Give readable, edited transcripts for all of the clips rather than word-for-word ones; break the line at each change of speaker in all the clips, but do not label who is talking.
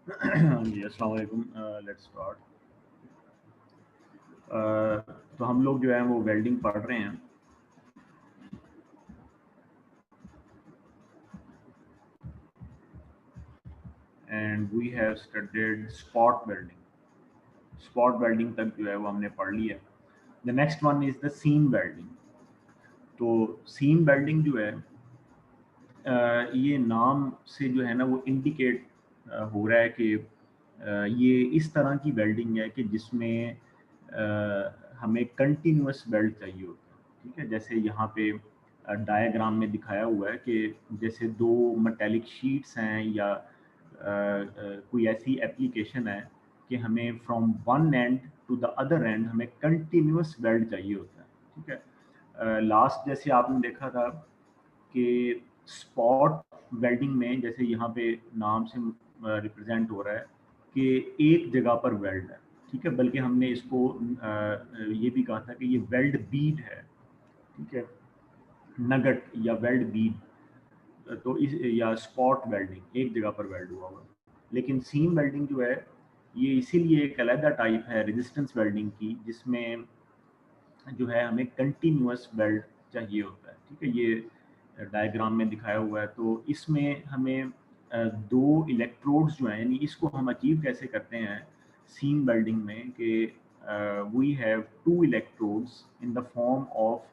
जी अस्सलाम वालेकुम। Let's start. तो हम लोग जो है वो वेल्डिंग पढ़ रहे हैं and we have studied spot welding. Spot welding तक जो है वो हमने पढ़ लिया। The next one is the seam welding. तो सीम वेल्डिंग जो है ये नाम से जो है ना वो इंडिकेट हो रहा है कि ये इस तरह की वेल्डिंग है कि जिसमें हमें कंटिन्यूअस वेल्ड चाहिए होता है। ठीक है, जैसे यहाँ पे डायग्राम में दिखाया हुआ है कि जैसे दो मेटेलिक शीट्स हैं या कोई ऐसी एप्लीकेशन है कि हमें from one end to the other end हमें कंटिन्यूअस वेल्ड चाहिए होता है। ठीक है, लास्ट जैसे आपने देखा था कि स्पॉट वेल्डिंग में जैसे यहाँ पे नाम से रिप्रेजेंट हो रहा है कि एक जगह पर वेल्ड है। ठीक है, बल्कि हमने इसको ये भी कहा था कि ये वेल्ड बीड है। ठीक है, नगट या वेल्ड बीड। तो इस या स्पॉट वेल्डिंग एक जगह पर वेल्ड हुआ हुआ। लेकिन सीम वेल्डिंग जो है ये इसीलिए एक अलग टाइप है रेजिस्टेंस वेल्डिंग की, जिसमें जो है हमें कंटिन्यूअस वेल्ड चाहिए होता है। ठीक है, ये डायग्राम में दिखाया हुआ है। तो इसमें हमें दो इलेक्ट्रोड्स जो हैं, यानी इसको हम अचीव कैसे करते हैं सीम वेल्डिंग में कि we have two electrodes in the form of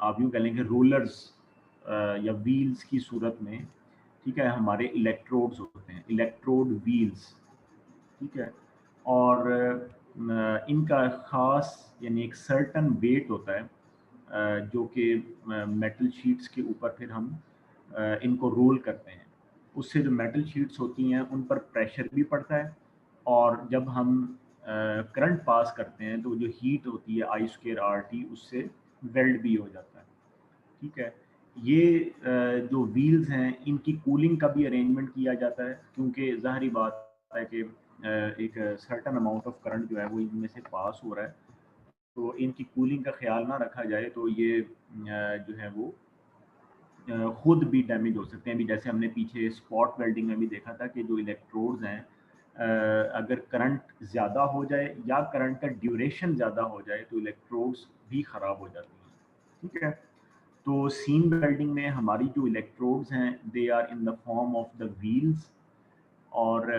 आप यूँ कह लें कि रोलर्स या व्हील्स की सूरत में। ठीक है, हमारे इलेक्ट्रोड्स होते हैं, इलेक्ट्रोड व्हील्स। ठीक है, और इनका ख़ास यानी एक सर्टन वेट होता है जो कि मेटल शीट्स के ऊपर फिर हम इनको रोल करते हैं। उससे जो मेटल शीट्स होती हैं उन पर प्रेशर भी पड़ता है, और जब हम करंट पास करते हैं तो जो हीट होती है I²RT उससे वेल्ड भी हो जाता है। ठीक है, ये जो व्हील्स हैं इनकी कूलिंग का भी अरेंजमेंट किया जाता है, क्योंकि ज़ाहिरी बात है कि एक सर्टेन अमाउंट ऑफ करंट जो है वो इनमें से पास हो रहा है। तो इनकी कूलिंग का ख्याल ना रखा जाए तो ये जो है वो खुद भी डैमेज हो सकते हैं। अभी जैसे हमने पीछे स्पॉट वेल्डिंग में भी देखा था कि जो इलेक्ट्रोड्स हैं अगर करंट ज़्यादा हो जाए या करंट का ड्यूरेशन ज़्यादा हो जाए तो इलेक्ट्रोड्स भी ख़राब हो जाती हैं। ठीक है, तो सीम वेल्डिंग में हमारी जो इलेक्ट्रोड्स हैं they are in the form of the wheels, और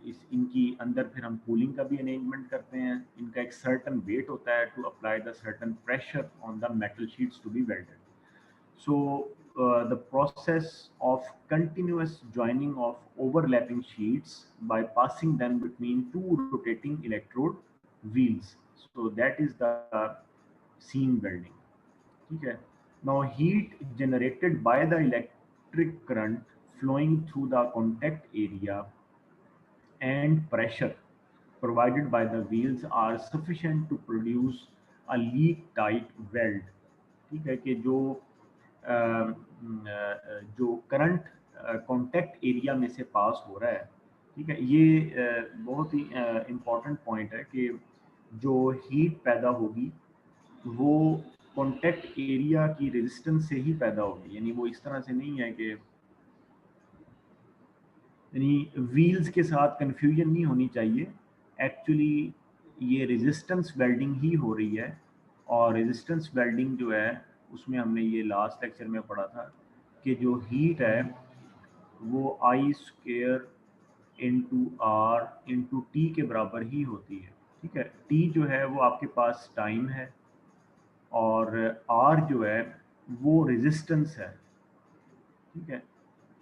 इस इनकी अंदर फिर हम कूलिंग का भी अरेंजमेंट करते हैं। इनका एक सर्टन वेट होता है to apply the certain pressure on the metal sheets to be welded. So the process of continuous joining of overlapping sheets by passing them between two rotating electrode wheels. So that is the seam welding. ठीक है, now heat generated by the electric current flowing through the contact area and pressure provided by the wheels are sufficient to produce a leak tight weld। ठीक है, कि जो current contact area में से पास हो रहा है। ठीक है, ये बहुत ही इम्पोर्टेंट पॉइंट है कि जो हीट पैदा होगी वो कांटेक्ट एरिया की रेजिस्टेंस से ही पैदा होगी। यानी वो इस तरह से नहीं है कि यानी व्हील्स के साथ कंफ्यूजन नहीं होनी चाहिए। एक्चुअली ये रेजिस्टेंस वेल्डिंग ही हो रही है, और रेजिस्टेंस वेल्डिंग जो है उसमें हमने ये लास्ट लेक्चर में पढ़ा था कि जो हीट है वो I² into are into T के बराबर ही होती है। ठीक है, टी जो है वो आपके पास टाइम है, और आर जो है वो रेजिस्टेंस है। ठीक है,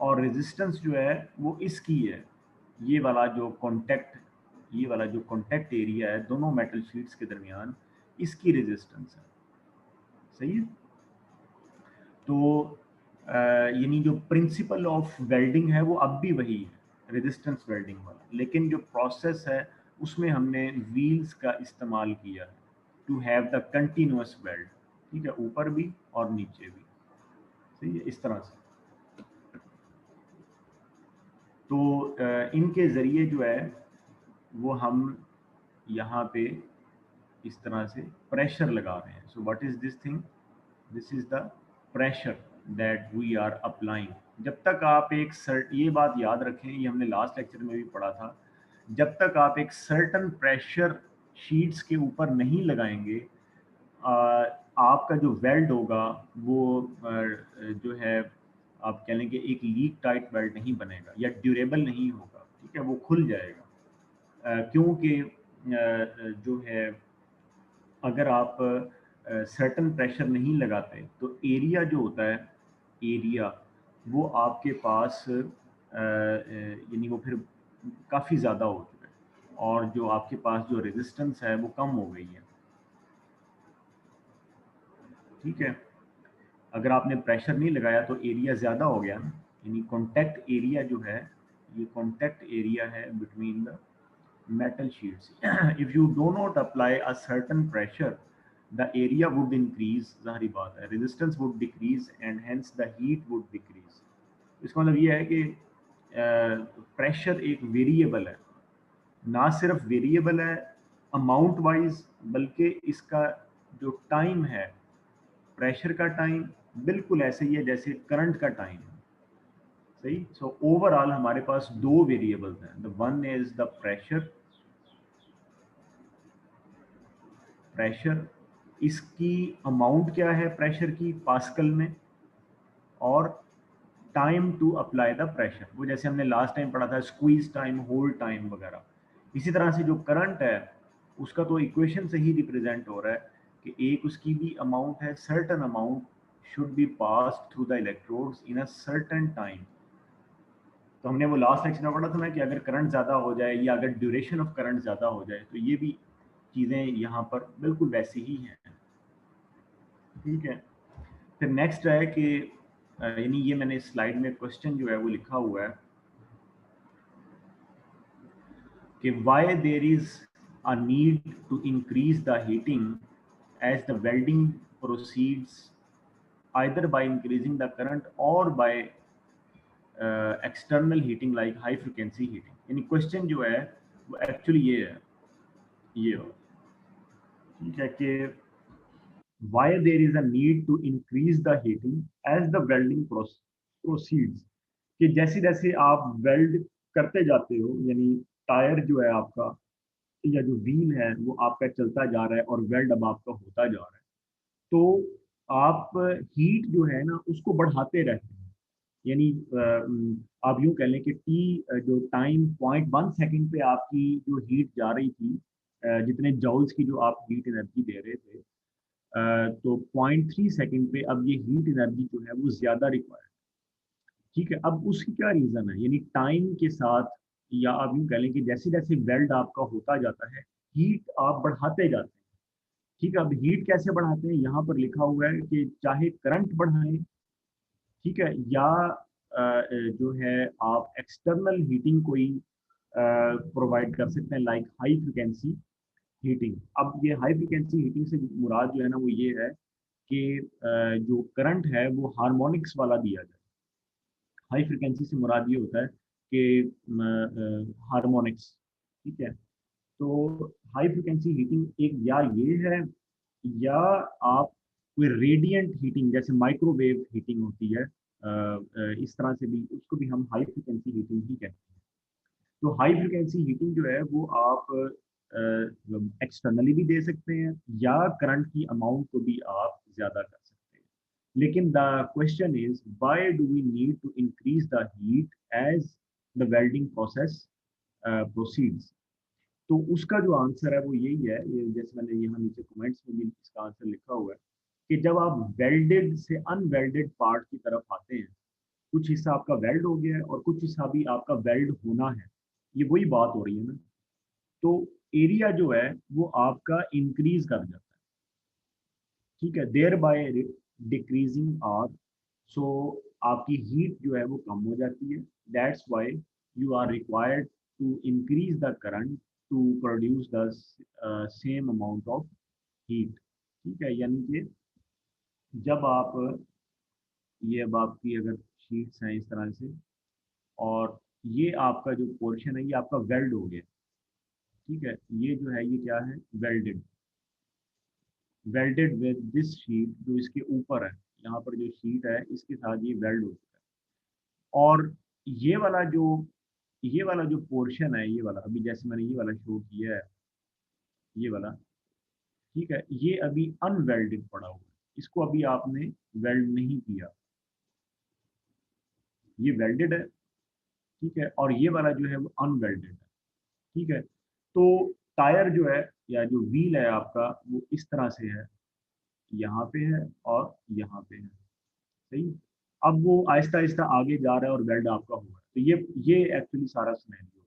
और रेजिस्टेंस जो है वो इसकी है, ये वाला जो कांटेक्ट, ये वाला जो कांटेक्ट एरिया है दोनों मेटल शीट्स के दरमियान, इसकी रेजिस्टेंस है। सही है, तो यानी जो प्रिंसिपल ऑफ वेल्डिंग है वो अब भी वही है, रेजिस्टेंस वेल्डिंग वाला, लेकिन जो प्रोसेस है उसमें हमने व्हील्स का इस्तेमाल किया है to have the continuous weld. ठीक है, ऊपर भी और नीचे भी। सही है, इस तरह से। तो इनके ज़रिए जो है वो हम यहाँ पे इस तरह से प्रेशर लगा रहे हैं। So what is this thing? This is the pressure that we are applying. जब तक आप एक सर्ट, ये बात याद रखें, ये हमने लास्ट लेक्चर में भी पढ़ा था, जब तक आप एक सर्टन प्रेशर शीट्स के ऊपर नहीं लगाएंगे, आ, आपका जो वेल्ड होगा वो जो है, आप कह लें कि एक लीक टाइट वेल्ड नहीं बनेगा या ड्यूरेबल नहीं होगा, ठीक है, वो खुल जाएगा। क्योंकि जो है, अगर आप सर्टन प्रेशर नहीं लगाते तो एरिया जो होता है, एरिया वो आपके पास यानी वो फिर काफ़ी ज़्यादा हो चुका है, और जो आपके पास जो रेजिस्टेंस है वो कम हो गई है, ठीक है। अगर आपने प्रेशर नहीं लगाया तो एरिया ज़्यादा हो गया ना, यानी कॉन्टैक्ट एरिया जो है, ये कॉन्टैक्ट एरिया है between the metal sheets. If you do not apply a certain pressure, the area would increase, ज़ाहिरी बात है, resistance would decrease and hence the heat would decrease. इसका मतलब ये है कि प्रेशर एक वेरिएबल है, ना सिर्फ वेरिएबल है अमाउंट वाइज, बल्कि इसका जो टाइम है, प्रेशर का टाइम बिल्कुल ऐसे ही है जैसे करंट का टाइम है। सही। सो ओवरऑल हमारे पास दो वेरिएबल्स हैं, the one is the pressure, pressure इसकी अमाउंट क्या है प्रेशर की पास्कल में, और time to apply the pressure, वो जैसे हमने लास्ट टाइम पढ़ा था स्क्वीज टाइम, होल्ड टाइम वगैरह। इसी तरह से जो करंट है उसका तो इक्वेशन से ही रिप्रेजेंट हो रहा है कि एक उसकी भी अमाउंट है, certain amount should be passed through the electrodes in a certain time. तो हमने वो लास्ट लेक्चर में पढ़ा था ना कि अगर करंट ज़्यादा हो जाए या अगर ड्यूरेशन ऑफ करंट ज़्यादा हो जाए तो ये भी चीज़ें यहाँ पर बिल्कुल वैसी ही हैं, ठीक है। फिर नेक्स्ट है कि यानी ये मैंने स्लाइड में क्वेश्चन जो है वो लिखा हुआ है कि why there is a need to increase the heating as the welding proceeds, either by increasing the current or by external heating like high frequency heating। यानी क्वेश्चन जो है वो एक्चुअली ये है, ये हो, ठीक है, कि why there is a need to increase the heating as the welding proceeds, कि जैसे जैसे आप वेल्ड करते जाते हो, यानी टायर जो है आपका या जो व्हील है वो आपका चलता जा रहा है और वेल्ड अब आपका होता जा रहा है, तो आप हीट जो है ना उसको बढ़ाते रहते हैं। यानी आप यूं कह लें कि टी जो टाइम 0.1 सेकंड पे आपकी जो हीट जा रही थी, जितने जॉल्स की जो आप हीट एनर्जी दे रहे थे, तो 0.3 सेकंड पे अब ये हीट एनर्जी जो है वो ज़्यादा रिक्वायर्ड, ठीक है। अब उसकी क्या रीज़न है, यानी टाइम के साथ, या आप यूँ कह लें कि जैसे जैसे वेल्ड आपका होता जाता है हीट आप बढ़ाते जाते हैं, ठीक है। अब हीट कैसे बढ़ाते हैं, यहाँ पर लिखा हुआ है कि चाहे करंट बढ़ाएं, ठीक है, या जो है आप एक्सटर्नल हीटिंग कोई प्रोवाइड कर सकते हैं लाइक हाई फ्रिक्वेंसी हीटिंग। अब ये हाई फ्रिक्वेंसी हीटिंग से मुराद जो है ना वो ये है कि जो करंट है वो हार्मोनिक्स वाला दिया जाए। हाई फ्रिक्वेंसी से मुराद ये होता है कि हार्मोनिक्स, ठीक है। तो हाई फ्रिक्वेंसी हीटिंग एक या ये है, या आप कोई रेडिएंट हीटिंग जैसे माइक्रोवेव हीटिंग होती है, इस तरह से भी उसको भी हम हाई फ्रिक्वेंसी हीटिंग ही कहते हैं। तो हाई फ्रिक्वेंसी हीटिंग जो है वो आप एक्सटर्नली भी दे सकते हैं, या करंट की अमाउंट को भी आप ज़्यादा कर सकते हैं। लेकिन the question is why do we need to increase the heat as the welding process proceeds. तो उसका जो आंसर है वो यही है, ये जैसे मैंने यहाँ नीचे कमेंट्स में भी इसका आंसर लिखा हुआ है, कि जब आप वेल्डेड से अनवेल्डेड पार्ट की तरफ आते हैं, कुछ हिस्सा आपका वेल्ड हो गया है और कुछ हिस्सा भी आपका वेल्ड होना है, ये वही बात हो रही है ना। तो एरिया जो है वो आपका इंक्रीज कर जाता है, ठीक है, thereby decreasing R. So आपकी हीट जो है वो कम हो जाती है, that's why you are required to increase the current to produce the same amount of heat, ठीक है। यानी कि जब आप, ये अब आपकी अगर शीट्स हैं इस तरह से, और ये आपका जो पोर्शन है ये आपका वेल्ड हो गया, ठीक है, ये जो है ये क्या है, welded, welded with this sheet जो इसके ऊपर है, यहाँ पर जो शीट है इसके साथ ये वेल्ड हो चुका है। और ये वाला जो पोर्शन है, ये वाला अभी जैसे मैंने ये वाला शो किया है, ये वाला, ठीक है, ये अभी अनवेल्डेड पड़ा हुआ है, इसको अभी आपने वेल्ड नहीं किया, ये वेल्डेड है, ठीक है, और ये वाला जो है वो अनवेल्डेड है, ठीक है। तो टायर जो है या जो व्हील है आपका वो इस तरह से है, यहाँ पे है और यहाँ पे है, सही। अब वो आहिस्ता आहिस्ता आगे जा रहा है और वेल्ड आपका हुआ है, तो ये एक्चुअली सारा सिनेरियो।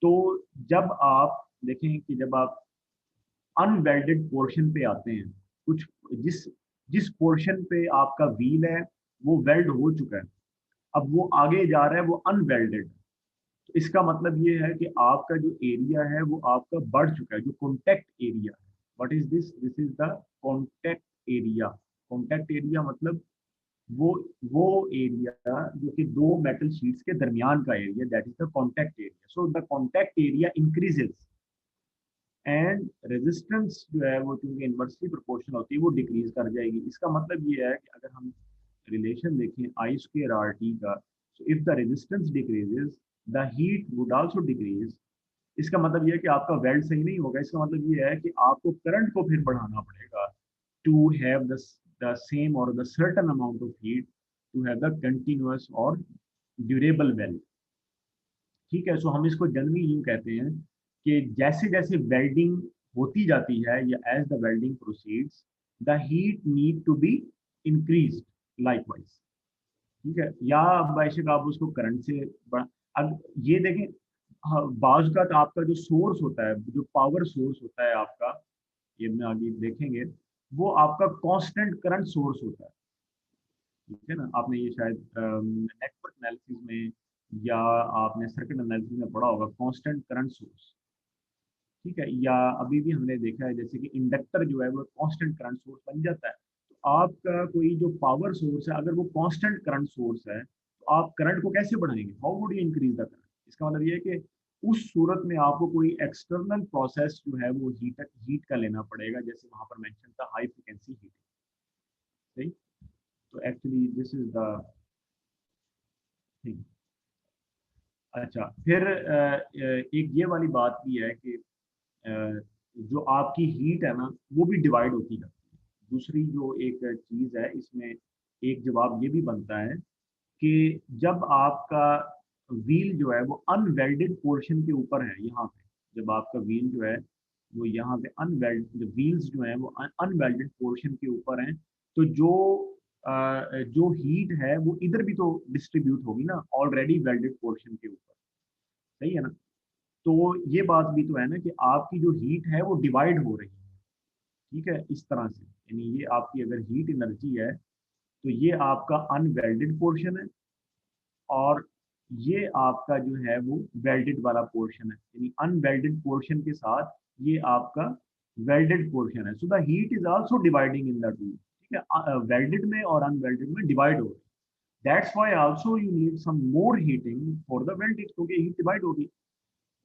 तो जब आप देखें कि जब आप अनवेल्डेड पोर्शन पे आते हैं, कुछ जिस जिस पोर्शन पे आपका व्हील है वो वेल्ड हो चुका है, अब वो आगे जा रहा है, वो अनवेल्डेड। तो इसका मतलब ये है कि आपका जो एरिया है वो आपका बढ़ चुका है, जो कॉन्टैक्ट एरिया है। What is this? This is the contact area. Contact area मतलब वो वो एरिया जो कि दो मेटल शीट्स के दरमियान का area, that is the contact area. So the contact area increases and resistance जो है वो चूंकि इन्वर्सली प्रोपोर्शनल होती है वो डिक्रीज कर जाएगी। इसका मतलब ये है कि अगर हम रिलेशन देखें आई स्क्वायर आर टी का, so if the resistance decreases the heat would also decrease. इसका मतलब ये है कि आपका वेल्ड सही नहीं होगा, इसका मतलब ये है कि आपको करंट को फिर बढ़ाना पड़ेगा टू हैव द सेम और the certain amount of heat to have the continuous और ड्यूरेबल वेल्ड, ठीक है। सो हम इसको जनरली यूं कहते हैं कि जैसे जैसे वेल्डिंग होती जाती है या as the welding proceeds the heat need to be increase likewise, ठीक है। या बेशक आप उसको करंट से बढ़ा, अब ये देखें, हाँ, बाज का तो आपका जो सोर्स होता है, जो पावर सोर्स होता है आपका, ये में आगे देखेंगे, वो आपका कांस्टेंट करंट सोर्स होता है, ठीक है ना। आपने ये शायद नेटवर्क एनालिसिस में या आपने सर्किट एनालिसिस में पढ़ा होगा, कांस्टेंट करंट सोर्स, ठीक है। या अभी भी हमने देखा है जैसे कि इंडक्टर जो है वो कांस्टेंट करंट सोर्स बन जाता है। तो आपका कोई जो पावर सोर्स है अगर वो कांस्टेंट करंट सोर्स है तो आप करंट को कैसे बढ़ाएंगे? How would you increase the current? इसका मतलब ये है कि उस सूरत में आपको कोई एक्सटर्नल प्रोसेस जो है वो हीट का लेना पड़ेगा, जैसे वहां पर मेंशन था हाई फ्रिक्वेंसी हीटिंग, सही। तो actually this is the thing. अच्छा, फिर एक ये वाली बात भी है कि जो आपकी हीट है ना वो भी डिवाइड होती जाती है। दूसरी जो एक चीज है इसमें, एक जवाब ये भी बनता है कि जब आपका व्हील जो है वो अनवेल्डेड पोर्शन के ऊपर है, यहाँ पे जब आपका व्हील जो है वो यहाँ पे अनवेल्ड व्हील्स जो है वो अनवेल्डेड पोर्शन के ऊपर हैं, तो जो हीट है वो इधर भी तो डिस्ट्रीब्यूट होगी ना ऑलरेडी वेल्डेड पोर्शन के ऊपर, सही है ना। तो ये बात भी तो है ना कि आपकी जो हीट है वो डिवाइड हो रही है, ठीक है, इस तरह से। यानी ये आपकी अगर हीट एनर्जी है तो ये आपका अनवेल्डेड पोर्शन है और ये आपका जो है वो वेल्डेड वाला पोर्शन है, यानी अनवेल्डेड पोर्शन के साथ ये आपका वेल्डेड पोर्शन है। So the heat is also dividing in the two, ठीक है, वेल्डेड में और अनवेल्डेड में डिवाइड हो रही है। That's why also you need some more heating for the welded, क्योंकि हीट डिवाइड होगी।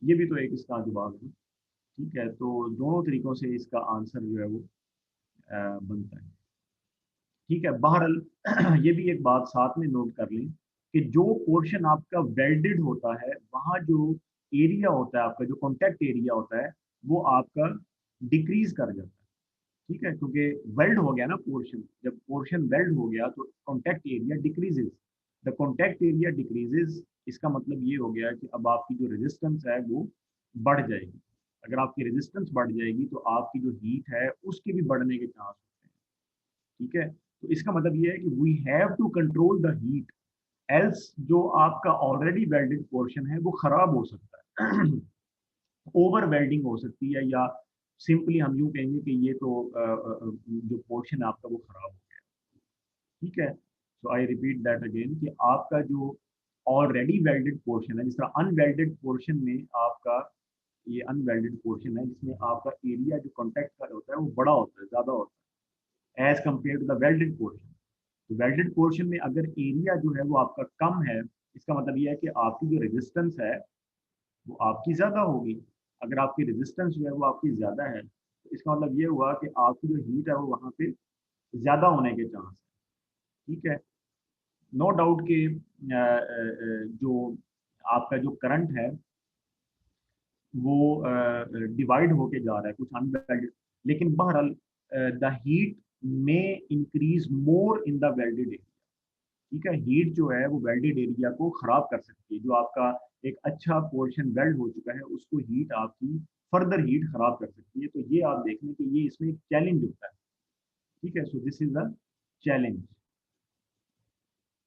ये भी तो एक इसका जवाब है, ठीक है। तो दोनों तरीकों से इसका आंसर जो है वो बनता है, ठीक है। बहरहाल ये भी एक बात साथ में नोट कर लें कि जो पोर्शन आपका वेल्डेड होता है वहाँ जो एरिया होता है आपका, जो कॉन्टैक्ट एरिया होता है वो आपका डिक्रीज कर जाता है, ठीक है, क्योंकि वेल्ड हो गया ना पोर्शन। जब पोर्शन वेल्ड हो गया तो contact area decreases, the contact area decreases. इसका मतलब ये हो गया कि अब आपकी जो रेजिस्टेंस है वो बढ़ जाएगी। अगर आपकी रेजिस्टेंस बढ़ जाएगी तो आपकी जो हीट है उसके भी बढ़ने के चांस होते हैं, ठीक है। तो इसका मतलब ये है कि we have to control the heat, else जो आपका ऑलरेडी वेल्डेड पोर्शन है वो खराब हो सकता है ओवर वेल्डिंग हो सकती है, या सिंपली हम यूं कहेंगे कि ये तो जो पोर्शन है आपका वो खराब हो गया, ठीक है। सो आई रिपीट दैट अगेन कि आपका जो ऑलरेडी वेल्डेड पोर्शन है, जिस तरह अनवेल्डेड पोर्शन में आपका, ये अनवेल्डेड पोर्शन है जिसमें आपका एरिया जो कॉन्टैक्ट का होता है वो बड़ा होता है, ज्यादा होता है as compare to the welded portion. तो वेल्डेड पोर्शन में अगर एरिया जो है वो आपका कम है, इसका मतलब ये है कि आपकी जो रेजिस्टेंस है वो आपकी ज्यादा होगी। अगर आपकी रेजिस्टेंस जो है वो आपकी ज्यादा है तो इसका मतलब ये हुआ कि आपकी जो हीट है वो वहां पे ज्यादा होने के चांस है, ठीक है। नो डाउट कि जो आपका जो करंट है वो डिवाइड होके जा रहा है कुछ अनवेल्डेड, लेकिन बहरहाल द हीट में increase more in the welded area. ठीक है, हीट जो है वो वेल्डेड एरिया को खराब कर सकती है। जो आपका एक अच्छा पोर्शन वेल्ड हो चुका है उसको हीट आपकी फर्दर हीट खराब कर सकती है। तो ये आप देख लें कि ये इसमें एक चैलेंज होता है। ठीक है, so this is a challenge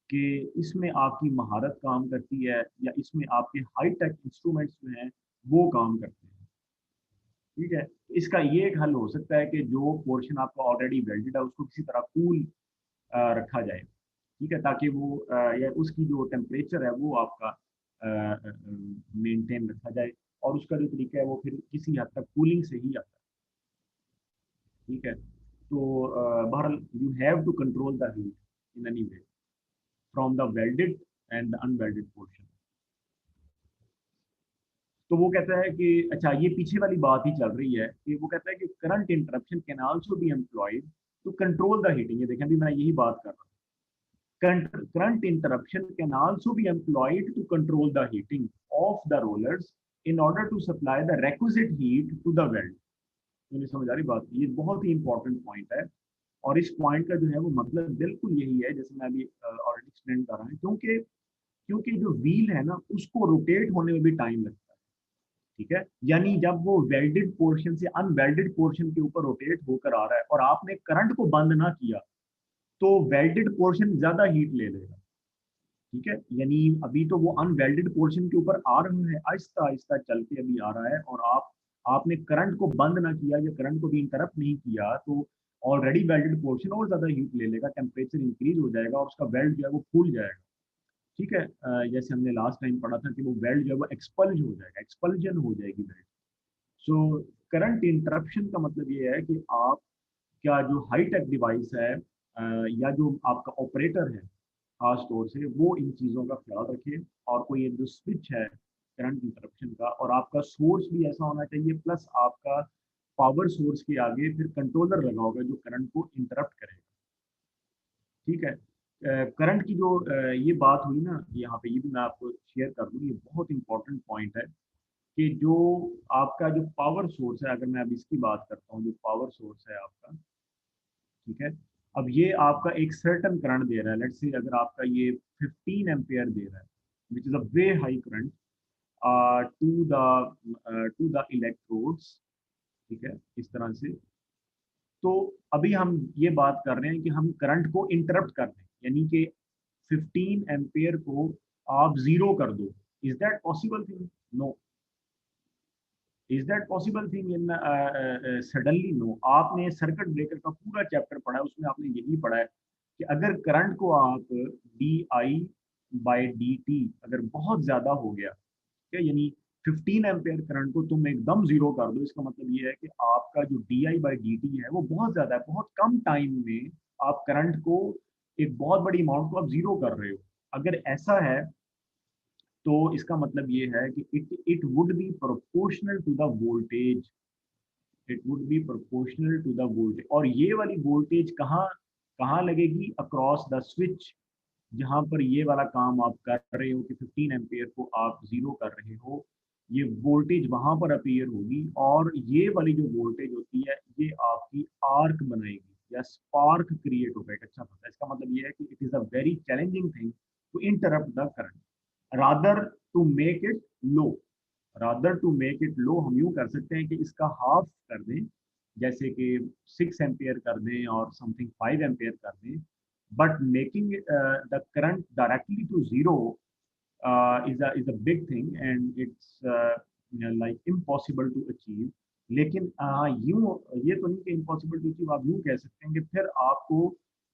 कि इसमें आपकी महारत काम करती है या इसमें आपके हाई टेक इंस्ट्रूमेंट्स जो हैं वो काम करते हैं। ठीक है, इसका ये एक हल हो सकता है कि जो पोर्शन आपका ऑलरेडी वेल्डेड है उसको किसी तरह कूल रखा जाए। ठीक है, ताकि वो या उसकी जो टेम्परेचर है वो आपका मेंटेन रखा जाए, और उसका जो तरीका है वो फिर किसी हद तक कूलिंग से ही आता है। ठीक है, तो बहरहाल you have to control the heat in any way from the welded end the unwelded portion. तो वो कहता है कि अच्छा, ये पीछे वाली बात ही चल रही है कि वो कहता है कि current interruption can also be employed to control the heating. ये देखें, अभी मैं यही बात कर रहा हूँ। Current interruption can also be employed to control the heating of the rollers in order to supply the requisite heat to the weld। मुझे समझ आ रही बात? ये बहुत ही इंपॉर्टेंट पॉइंट है, और इस पॉइंट का जो है वो मतलब बिल्कुल यही है जैसे मैं अभी ऑलरेडी एक्सप्लेन कर रहा हूँ। क्योंकि क्योंकि जो व्हील है ना उसको रोटेट होने में भी टाइम लगता है। ठीक है, यानी जब वो वेल्डेड पोर्शन से अनवेल्डेड पोर्शन के ऊपर रोटेट होकर आ रहा है और आपने करंट को बंद ना किया तो वेल्डेड पोर्शन ज्यादा हीट ले लेगा। ठीक है, यानी अभी तो वो अनवेल्डेड पोर्शन के ऊपर आ रहा है, आहिस्ता आहिस्ता चल के अभी आ रहा है, और आपने करंट को बंद ना किया या करंट को भी इंटरप्ट नहीं किया तो ऑलरेडी वेल्डेड पोर्शन और ज्यादा हीट ले लेगा, टेम्परेचर इंक्रीज हो जाएगा और उसका वेल्ड जो है वो फूल जाएगा। ठीक है, जैसे हमने लास्ट टाइम पढ़ा था कि वो वेल्ड जो है वो एक्सपल्ज हो जाएगा, एक्सपल्जन हो जाएगी वेल्ड। सो करंट इंटरप्शन का मतलब ये है कि आप क्या जो हाई टेक डिवाइस है या जो आपका ऑपरेटर है खास तौर से वो इन चीज़ों का ख्याल रखे, और कोई एक जो स्विच है करंट इंटरप्शन का, और आपका सोर्स भी ऐसा होना चाहिए, प्लस आपका पावर सोर्स के आगे फिर कंट्रोलर लगा होगा जो करंट को इंटरप्ट करेगा। ठीक है, करंट की जो ये बात हुई ना यहाँ पे, ये भी मैं आपको शेयर कर दूँ, ये बहुत इंपॉर्टेंट पॉइंट है कि जो आपका जो पावर सोर्स है, अगर मैं अब इसकी बात करता हूँ, जो पावर सोर्स है आपका, ठीक है, अब ये आपका एक सर्टन करंट दे रहा है। लेट्स से अगर आपका ये 15 एम्पियर दे रहा है which is a way high current to the electrodes. ठीक है, इस तरह से। तो अभी हम ये बात कर रहे हैं कि हम करंट को इंटरप्ट कर दें, यानी कि 15 एम्पियर को आप जीरो कर दो। Is that possible thing? No. Is that possible thing in suddenly? No. आपने सर्किट ब्रेकर का पूरा चैप्टर पढ़ा है, उसमें आपने यही पढ़ा है कि अगर करंट को आप D I by D T अगर बहुत ज्यादा हो गया, ठीक है, यानी 15 एम्पेयर करंट को तुम एकदम जीरो कर दो, इसका मतलब ये है कि आपका जो D I by D T है वो बहुत ज्यादा है, बहुत कम टाइम में आप करंट को एक बहुत बड़ी अमाउंट को आप जीरो कर रहे हो। अगर ऐसा है तो इसका मतलब ये है कि it would be proportional to the voltage. It would be proportional to the voltage, और ये वाली वोल्टेज कहाँ कहाँ लगेगी? Across the switch. जहां पर ये वाला काम आप कर रहे हो कि 15 एम्पियर को आप जीरो कर रहे हो, ये वोल्टेज वहां पर अपीयर होगी, और ये वाली जो वोल्टेज होती है ये आपकी आर्क बनाएगी या स्पार्क क्रिएट होगा एक अच्छा खासा। इसका मतलब ये है कि it is a very challenging thing to interrupt the current rather to make it low. Rather to make it low हम यूं कर सकते हैं कि इसका हाफ कर दें, जैसे कि 6 एम्पियर कर दें और समथिंग 5 एम्पियर कर दें, but making the current directly to zero is a big thing and it's like impossible to achieve। लेकिन यूं ये तो नहीं कि इम्पॉसिबल टू अचीव, आप यूं कह सकते हैं कि फिर आपको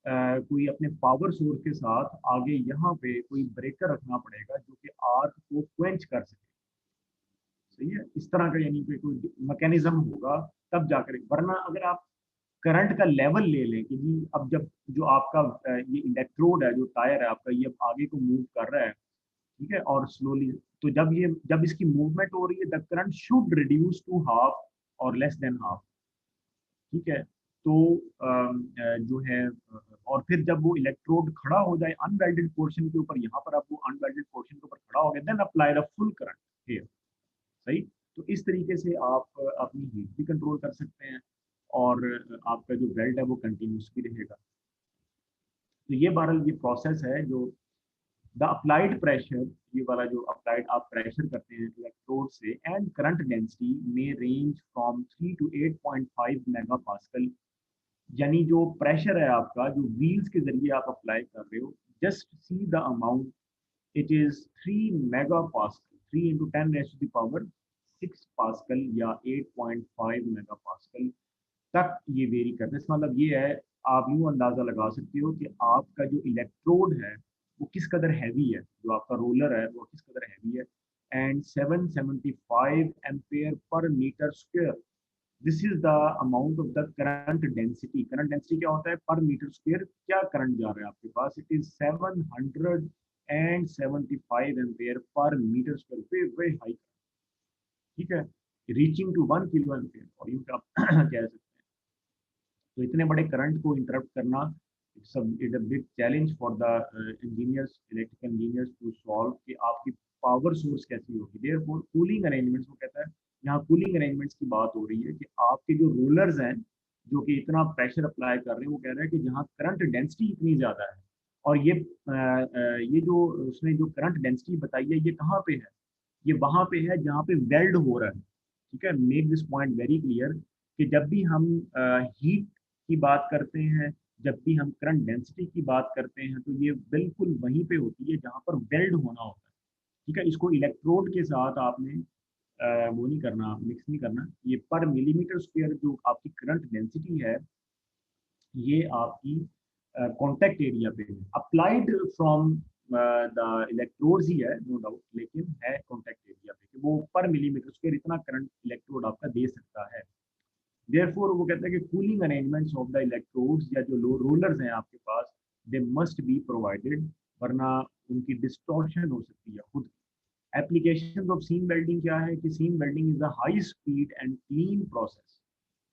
कोई अपने पावर सोर्स के साथ आगे यहाँ पे कोई ब्रेकर रखना पड़ेगा जो कि आर्क को क्वेंच कर सके। सही है, इस तरह का यानी कि कोई मैकेनिज्म होगा तब जाकर, वरना अगर आप करंट का लेवल ले लें कि जी अब जब जो आपका ये इलेक्ट्रोड है, जो टायर है आपका, ये अब आगे को मूव कर रहा है, ठीक है, और स्लोली, तो जब इसकी मूवमेंट हो रही है the current should reduce to half और लेस देन हाफ। ठीक है, तो जो है और फिर जब वो इलेक्ट्रोड खड़ा हो जाए अनवेल्डेड पोर्शन के ऊपर, यहाँ पर आप वो अनवेल्डेड पोर्शन के ऊपर खड़ा हो गया, then apply the full current here. सही। तो इस तरीके से आप अपनी हीट भी कंट्रोल कर सकते हैं, और आपका जो वेल्ड है वो कंटिन्यूस भी रहेगा। तो ये बहरहाल ये प्रोसेस है जो द अप्लाइड प्रेशर, ये वाला जो अप्लाइड आप प्रेशर करते हैं इलेक्ट्रोड से, एंड करंट डेंसिटी में range from 3 to 8.5 mega pascal. यानी जो प्रेशर है आपका जो व्हील्स के जरिए आप अप्लाई कर रहे हो, just see the amount, it is 3 mega pascal, 3 into 10 raised to the power 6 pascal या 8.5 मेगा पास्कल तक ये वेरी करता है। इसका मतलब ये है, आप यूँ अंदाज़ा लगा सकते हो कि आपका जो इलेक्ट्रोड है वो किस कदर हैवी है, जो आपका रोलर है वो किस कदर हैवी है। And 775 ampere per metre square, this is the amount of the current density. Current density क्या होता है, पर मीटर स्क्वायर क्या करंट जा रहा है आपके पास, it is 775 ampere per metre square, way way high. ठीक है, रीचिंग टू 1 किलो एम्पेयर, और यूँ आप कह सकते हैं। तो इतने बड़े करंट को इंटरप्ट करना, it a big challenge for the engineers, electrical engineers to solve कि आपकी पावर सोर्स कैसी होगी। देयरफॉर कूलिंग अरेंजमेंट्स, वो कहता है यहाँ कूलिंग अरेंजमेंट्स की बात हो रही है कि आपके जो रोलर्स हैं जो कि इतना प्रेशर अप्लाई कर रहे हैं, वो कह रहा है कि जहाँ करंट डेंसिटी इतनी ज़्यादा है, और ये जो उसने जो करंट डेंसिटी बताई है ये कहाँ पे है, ये वहाँ पे है जहाँ पे वेल्ड हो रहा है। ठीक है, make this point very clear कि जब भी हम हीट की बात करते हैं, जब भी हम करंट डेंसिटी की बात करते हैं, तो ये बिल्कुल वहीं पे होती है जहाँ पर वेल्ड होना होता है। ठीक है, इसको इलेक्ट्रोड के साथ आपने वो नहीं करना, मिक्स नहीं करना। ये पर मिलीमीटर स्क्वायर जो आपकी करंट डेंसिटी है, ये आपकी कॉन्टैक्ट एरिया पे है, अप्लाइड फ्रॉम द इलेक्ट्रोड्स ही है नो डाउट, लेकिन है कॉन्टैक्ट एरिया पे कि वो पर मिलीमीटर स्क्वायर इतना करंट इलेक्ट्रोड आपका दे सकता है। देयरफॉर वो कहता है कि cooling arrangements of the electrodes या जो रोलर्स हैं आपके पास, दे मस्ट बी प्रोवाइडेड, वरना उनकी डिस्टॉर्शन हो सकती है खुद। एप्लीकेशन ऑफ सीम वेल्डिंग क्या है कि seam welding is a high speed and clean process.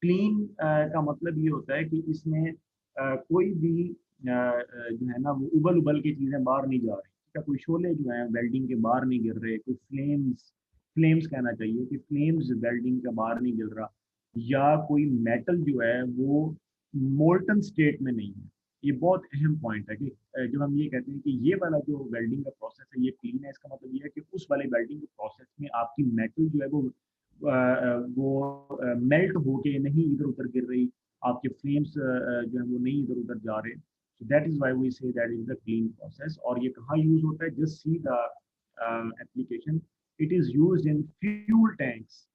Clean का मतलब ये होता है कि इसमें कोई भी जो है ना वो उबल उबल के चीज़ें बाहर नहीं जा रही। ठीक है, कोई शोले जो है वेल्डिंग के बाहर नहीं गिर रहे, कोई फ्लेम्स, फ्लेम्स कहना चाहिए कि फ्लेम्स वेल्डिंग के बाहर नहीं गिर रहा, या कोई मेटल जो है वो मोल्टन स्टेट में नहीं है। ये बहुत अहम पॉइंट है कि जब हम ये कहते हैं कि ये वाला जो वेल्डिंग का प्रोसेस है ये क्लीन है, इसका मतलब ये है कि उस वाले वेल्डिंग के प्रोसेस में आपकी मेटल जो है वो मेल्ट होके नहीं इधर उधर गिर रही, आपके फ्लेम्स जो है वो नहीं इधर उधर जा रहे। So that is why we say that is the clean process. और ये कहाँ यूज होता है, just see the application, it is used in fuel tanks.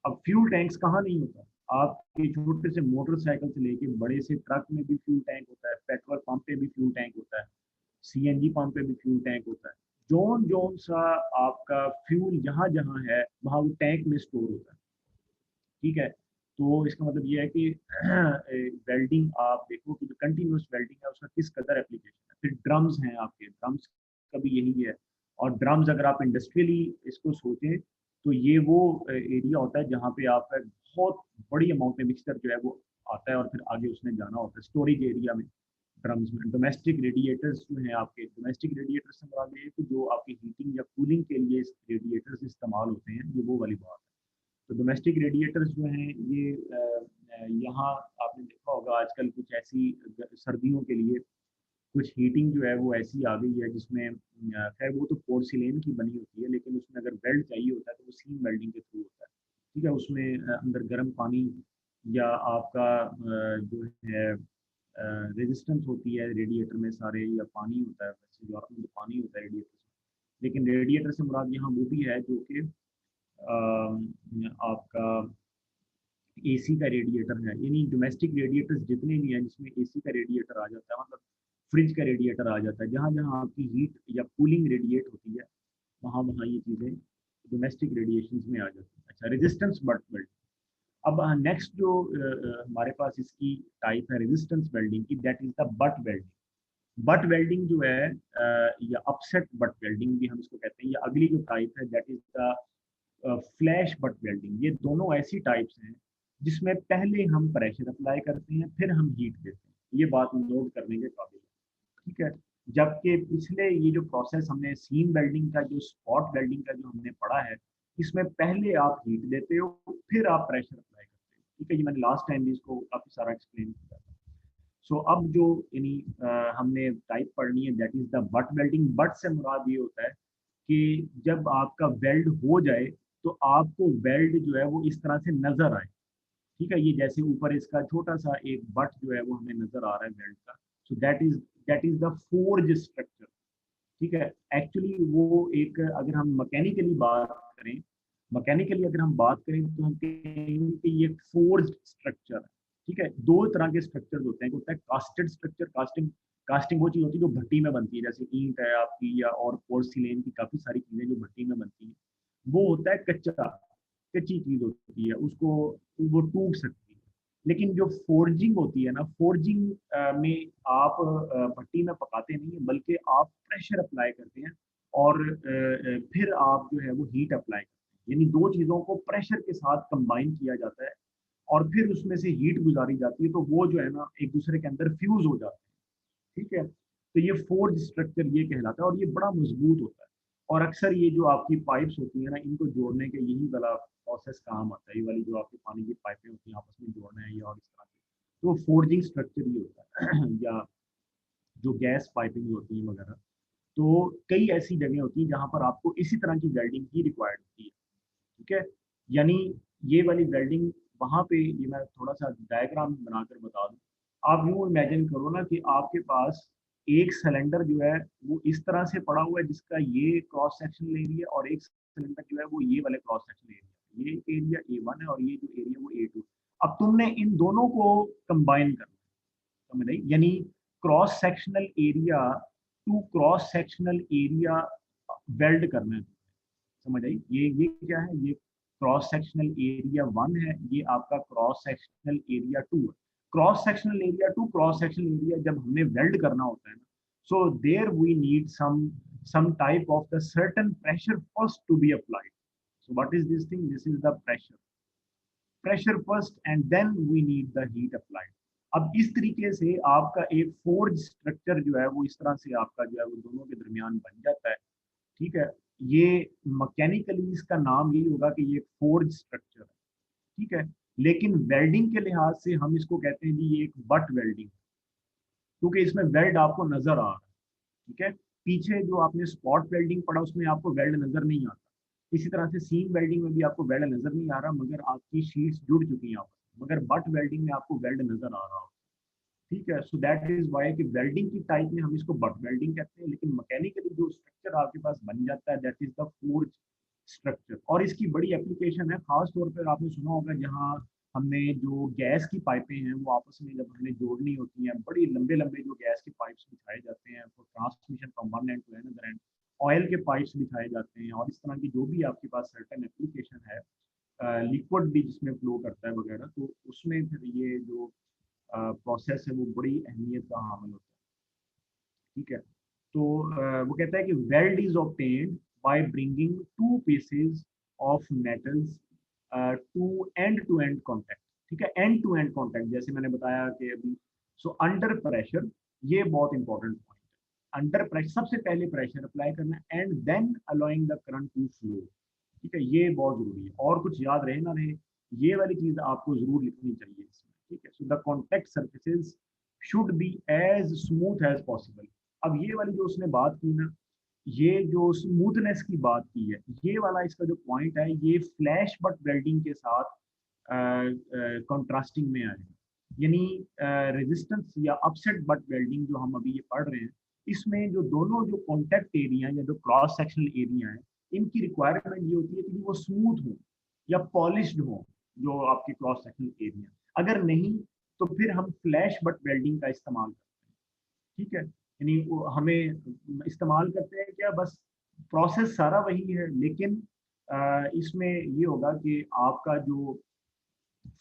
अब फ्यूल टैंक्स कहाँ नहीं होता, आपके छोटे से मोटरसाइकिल से लेके बड़े से ट्रक में भी फ्यूल टैंक होता है, पेट्रोल पंप पे भी फ्यूल टैंक होता है, सीएनजी पंप पे भी फ्यूल टैंक होता है। जोन जोन सा आपका फ्यूल जहाँ जहाँ है वहाँ वो टैंक में स्टोर होता है। ठीक है, तो इसका मतलब ये है कि वेल्डिंग आप देखो कि जो कंटिन्यूस वेल्डिंग है उसका किस कदर एप्लीकेशन है। फिर ड्रम्स हैं आपके, ड्रम्स का भी यही है। और ड्रम्स अगर आप इंडस्ट्रियली इसको सोचें तो ये वो एरिया होता है जहाँ पे आपका बहुत बड़ी अमाउंट में मिक्सचर जो है वो आता है और फिर आगे उसमें जाना होता है स्टोरेज एरिया में। ड्रम्स में डोमेस्टिक रेडिएटर्स जो हैं आपके, डोमेस्टिक रेडिएटर्स से मुराद ये है कि जो आपकी हीटिंग या कूलिंग के लिए रेडिएटर्स इस्तेमाल होते हैं, ये वो वाली बात है। तो डोमेस्टिक रेडिएटर्स जो हैं ये यहाँ आपने देखा होगा आजकल कुछ ऐसी सर्दियों के लिए कुछ हीटिंग जो है वो ऐसी आ गई है जिसमें खैर वो तो पोर्सिलेन की बनी होती है, लेकिन उसमें अगर वेल्ड चाहिए होता है तो वो सीम वेल्डिंग के थ्रू होता है। ठीक है, उसमें अंदर गर्म पानी या आपका जो है रेजिस्टेंस होती है रेडिएटर में सारे, या पानी होता है, वैसे यूरोप में तो पानी होता है रेडिएटर से। लेकिन रेडिएटर से मुराद यहाँ वो भी है जो कि आपका एसी का रेडिएटर है। यानी डोमेस्टिक रेडिएटर्स जितने भी हैं जिसमें एसी का रेडिएटर आ जाता है, मतलब फ्रिज का रेडिएटर आ जाता है, जहाँ जहाँ आपकी हीट या कूलिंग रेडिएट होती है वहाँ वहाँ ये चीज़ें डोमेस्टिक रेडिएशन में आ जाती है। अच्छा, रेजिस्टेंस बट वेल्डिंग। अब नेक्स्ट जो हमारे पास इसकी टाइप है रेजिस्टेंस वेल्डिंग की, that is the butt welding. But welding जो है या अपसेट बट वेल्डिंग भी हम इसको कहते हैं, या अगली जो टाइप है that is the flash butt welding. ये दोनों ऐसी टाइप्स हैं जिसमें पहले हम प्रेशर अप्लाई करते हैं फिर हम हीट देते हैं। ये बात नोट करने के काबिल है, ठीक है। जबकि पिछले ये जो प्रोसेस हमने सीम वेल्डिंग का, जो स्पॉट वेल्डिंग का जो हमने पढ़ा है, इसमें पहले आप हीट देते हो फिर आप प्रेशर अप्लाई करते हो, ठीक है। ये मैंने लास्ट टाइम भी इसको काफी सारा एक्सप्लेन किया था। सो अब जो यानी हमने टाइप पढ़नी है, that is the butt welding. But से मुराद ये होता है कि जब आपका वेल्ड हो जाए तो आपको वेल्ड जो है वो इस तरह से नजर आए, ठीक है। ये जैसे ऊपर इसका छोटा सा एक बट जो है वो हमें नजर आ रहा है वेल्ड का। सो that is the forge structure, ठीक है। एक्चुअली वो एक, अगर हम मैकेनिकली बात करें, मैकेनिकली अगर हम बात करें तो हम कहेंगे कि ये फोर्ज्ड स्ट्रक्चर है, ठीक है। दो तरह के स्ट्रक्चर होते हैं, एक होता है कास्टेड स्ट्रक्चर। कास्टिंग कास्टिंग वो चीज होती है जो भट्टी में बनती है, जैसे ईंट है आपकी, या और पोर्सिलेन की काफी सारी चीजें जो भट्टी में बनती हैं। वो होता है कच्चा, कच्ची चीज होती है, उसको वो टूट सकती है। लेकिन जो फोर्जिंग होती है ना, फोर्जिंग में आप भट्टी में पकाते नहीं है, बल्कि आप प्रेशर अप्लाई करते हैं और फिर आप जो है वो हीट अप्लाई करते हैं। यानी दो चीज़ों को प्रेशर के साथ कंबाइन किया जाता है और फिर उसमें से हीट गुजारी जाती है, तो वो जो है ना एक दूसरे के अंदर फ्यूज हो जाते हैं, ठीक है। तो ये फोर्ज स्ट्रक्चर ये कहलाता है और ये बड़ा मजबूत होता है। और अक्सर ये जो आपकी पाइप्स होती है ना, इनको जोड़ने के यही वाला प्रोसेस काम आता है। ये वाली जो आपकी पानी की पाइपें होती हैं आपस में जोड़ना है, या और इस तरह से, तो फोर्जिंग स्ट्रक्चर ये होता है या जो गैस पाइपिंग होती है वगैरह। तो कई ऐसी जगह होती हैं जहाँ पर आपको इसी तरह की वेल्डिंग ही रिक्वायर्ड होती है, ठीक है। यानी ये वाली वेल्डिंग वहाँ पे, ये मैं थोड़ा सा डायग्राम बनाकर बता दूं। आप यूँ इमेजिन करो ना कि आपके पास एक सिलेंडर जो है वो इस तरह से पड़ा हुआ है, जिसका ये क्रॉस सेक्शनल एरिया, और एक सिलेंडर जो है वो ये वाले क्रॉस सेक्शनल एरिया, ये एरिया A1 है और ये जो एरिया वो A2। अब तुमने इन दोनों को कंबाइन करना है, समझ रही, यानी cross sectional area to cross sectional area weld करना है, समझ आई। ये क्या है, ये क्रॉस सेक्शनल एरिया 1 है, ये आपका क्रॉस सेक्शनल एरिया 2 है। Cross sectional area to cross sectional area जब हमें वेल्ड करना होता है ना, so there we need some type of the certain pressure first to be applied. So what is this thing? This is the pressure first, and then we need the heat applied. अब इस तरीके से आपका एक forge structure जो है वो इस तरह से आपका जो है वो दोनों के दरमियान बन जाता है, ठीक है। ये मैकेनिकली इसका नाम यही होगा कि ये फोर्ज स्ट्रक्चर है, ठीक है। लेकिन वेल्डिंग के लिहाज से हम इसको कहते हैं जी ये एक बट वेल्डिंग, क्योंकि इसमें वेल्ड आपको नजर आ रहा है, ठीक है। पीछे जो आपने स्पॉट वेल्डिंग पढ़ा उसमें आपको वेल्ड नजर नहीं आता। इसी तरह से सीम वेल्डिंग में भी आपको वेल्ड नजर नहीं आ रहा, मगर आपकी शीट्स जुड़ चुकी हैं आपस में। मगर बट वेल्डिंग में आपको वेल्ड नजर आ रहा हो, ठीक है। सो दैट इज वाई कि वेल्डिंग की टाइप में हम इसको बट वेल्डिंग कहते हैं, लेकिन मैकेनिकली जो स्ट्रक्चर आपके पास बन जाता है, that is the forge structure. और इसकी बड़ी एप्लीकेशन है, खास तौर पर आपने सुना होगा जहाँ हमने जो गैस की पाइपें हैं वो आपस में जब हमने जोड़नी होती हैं, बड़ी लंबे लंबे जो गैस के पाइप्स बिछाए जाते हैं for transmission from one end to another end, oil के पाइप्स बिछाए जाते हैं, और इस तरह की जो भी आपके पास सर्टेन एप्लीकेशन है, लिक्विड भी जिसमें फ्लो करता है वगैरह, तो उसमें फिर ये जो प्रोसेस है वो बड़ी अहमियत का हामिल होता है, ठीक है। तो वो कहता है कि weld is obtained by bringing two pieces of metals to end contact, ठीक है। एंड टू एंड कॉन्टैक्ट, जैसे मैंने बताया कि अभी, सो अंडर प्रेशर, ये बहुत इंपॉर्टेंट पॉइंट है। अंडर प्रेशर सबसे पहले प्रेशर अप्लाई करना है, and then allowing the current to flow, ठीक है। ये बहुत जरूरी है, और कुछ याद रहे ना रहे, ये वाली चीज आपको जरूर लिखनी चाहिए इसमें, ठीक है। So the contact surfaces should be as smooth as possible. अब ये वाली जो उसने बात की ना, ये जो स्मूथनेस की बात की है, ये वाला इसका जो पॉइंट है, ये फ्लैश बट वेल्डिंग के साथ कंट्रास्टिंग में आएगा। यानी रेजिस्टेंस या अपसेट बट वेल्डिंग जो हम अभी ये पढ़ रहे हैं, इसमें जो दोनों जो कॉन्टैक्ट एरिया या जो क्रॉस सेक्शनल एरिया है, इनकी रिक्वायरमेंट ये होती है कि वो स्मूथ हो या पॉलिश्ड हो, जो आपके क्रॉस सेक्शनल एरिया। अगर नहीं तो फिर हम फ्लैश बट वेल्डिंग का इस्तेमाल करते हैं, ठीक है। यानी हमें इस्तेमाल करते हैं क्या, बस प्रोसेस सारा वही है, लेकिन इसमें ये होगा कि आपका जो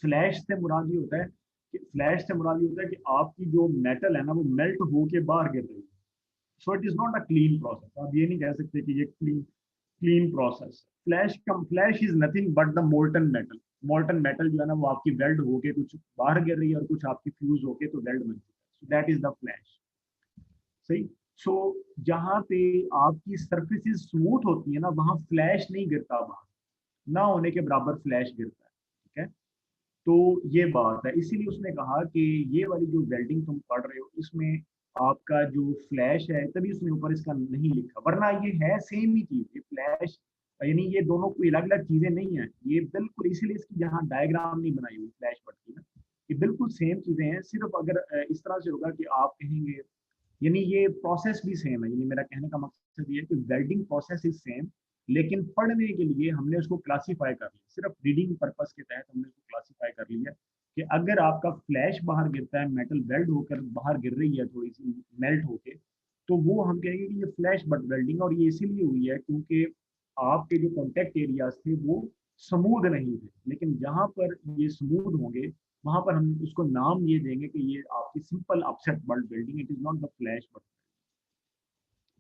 फ्लैश से मुराद ये होता है कि फ्लैश से मुराद ये होता है कि आपकी जो मेटल है ना वो मेल्ट होके बाहर गिर रही है। So it is not a clean process, आप ये नहीं कह सकते कि ये clean clean process. Flash is nothing but the molten metal, molten metal जो है ना वो आपकी वेल्ड होके कुछ बाहर गिर रही है और कुछ आपकी फ्यूज होके तो वेल्ड बन चुका है, दैट इज द फ्लैश। सही। सो जहाँ पे आपकी सर्फेसिस स्मूथ होती है ना वहां फ्लैश नहीं गिरता, बाहर ना होने के बराबर फ्लैश गिरता है। ठीक है। तो ये बात है, इसीलिए उसने कहा कि ये वाली जो वेल्डिंग तुम पढ़ रहे हो इसमें आपका जो फ्लैश है, तभी उसने ऊपर इसका नहीं लिखा, वरना ये है सेम ही चीज, ये फ्लैश यानी ये दोनों कोई अलग अलग चीजें नहीं है, ये बिल्कुल, इसीलिए इसकी यहाँ डायग्राम नहीं बनाई हुई फ्लैश बट की ना, ये बिल्कुल सेम चीजें हैं। सिर्फ अगर इस तरह से होगा कि आप कहेंगे, यानी ये प्रोसेस भी सेम है, यानी मेरा कहने का मकसद ये है कि वेल्डिंग प्रोसेस इज सेम, लेकिन पढ़ने के लिए हमने उसको क्लासीफाई कर लिया, सिर्फ रीडिंग पर्पस के तहत हमने उसको क्लासीफाई कर लिया कि अगर आपका फ्लैश बाहर गिरता है, मेटल वेल्ड होकर बाहर गिर रही है थोड़ी सी मेल्ट होके, तो वो हम कहेंगे कि ये फ्लैश बट वेल्डिंग, और ये इसीलिए हुई है क्योंकि आपके जो कॉन्टेक्ट एरियाज थे वो स्मूथ नहीं थे, लेकिन जहां पर ये स्मूथ होंगे वहां पर हम उसको नाम ये देंगे कि ये आपकी simple upset butt welding, it is not the flash butt.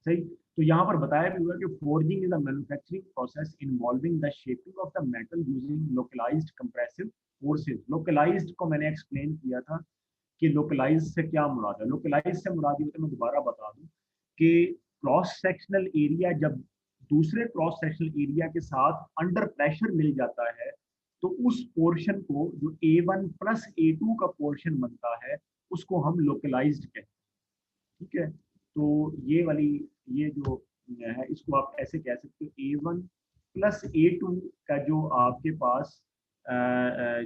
सही। तो यहाँ पर बताया भी हुआ कि forging is a manufacturing process involving the shaping of the metal using localised compressive forces. Localised को मैंने एक्सप्लेन किया था कि लोकलाइज से क्या मुराद है। लोकलाइज से मुराद ये, तो मैं दोबारा बता दूं कि क्रॉस सेक्शनल एरिया जब दूसरे क्रॉस सेक्शनल एरिया के साथ अंडर प्रेशर मिल जाता है, तो उस पोर्शन को जो A1 प्लस A2 का पोर्शन बनता है उसको हम लोकलाइज्ड कहते हैं। ठीक है। तो ये वाली, ये जो है इसको आप ऐसे कह सकते हो, A1 प्लस A2 का जो आपके पास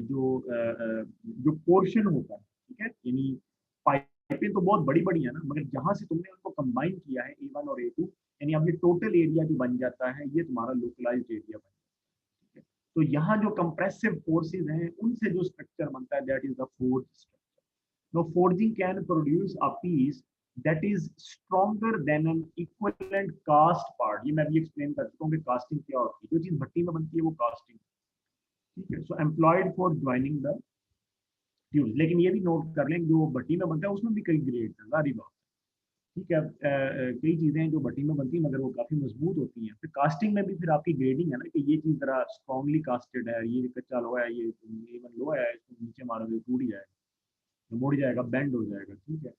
जो पोर्शन होता है, ठीक है, यानी पाइपें तो बहुत बड़ी बड़ी है ना, मगर जहां से तुमने उनको कंबाइन किया है A1 और A2, यानी अब ये टोटल एरिया जो बन जाता है ये तुम्हारा लोकलाइज्ड एरिया बन जाता है। तो यहाँ जो कंप्रेसिव फोर्सेज हैं उनसे जो स्ट्रक्चर बनता है that is the forge structure. Now, forging can produce a piece that is stronger than an equivalent cast part. ये मैं अभी एक्सप्लेन कर चुका हूँ कि कास्टिंग क्या होती है, जो चीज भट्टी में बनती है वो कास्टिंग। ठीक है। So employed for joining the tubes, लेकिन ये भी नोट कर लें जो भट्टी में बनता है उसमें भी कई ग्रेड है, सारी बात। ठीक है। कई चीजें हैं जो भट्टी में बनती है मगर वो काफी मजबूत होती हैं, फिर कास्टिंग में भी फिर आपकी ग्रेडिंग है ना, कि ये चीज जरा स्ट्रॉन्गली कास्टेड है, ये कच्चा लोहा है, ये लोहा है, इसको नीचे मारोगे टूट जाएगा, मुड़ जाएगा, बेंड हो जाएगा। ठीक है।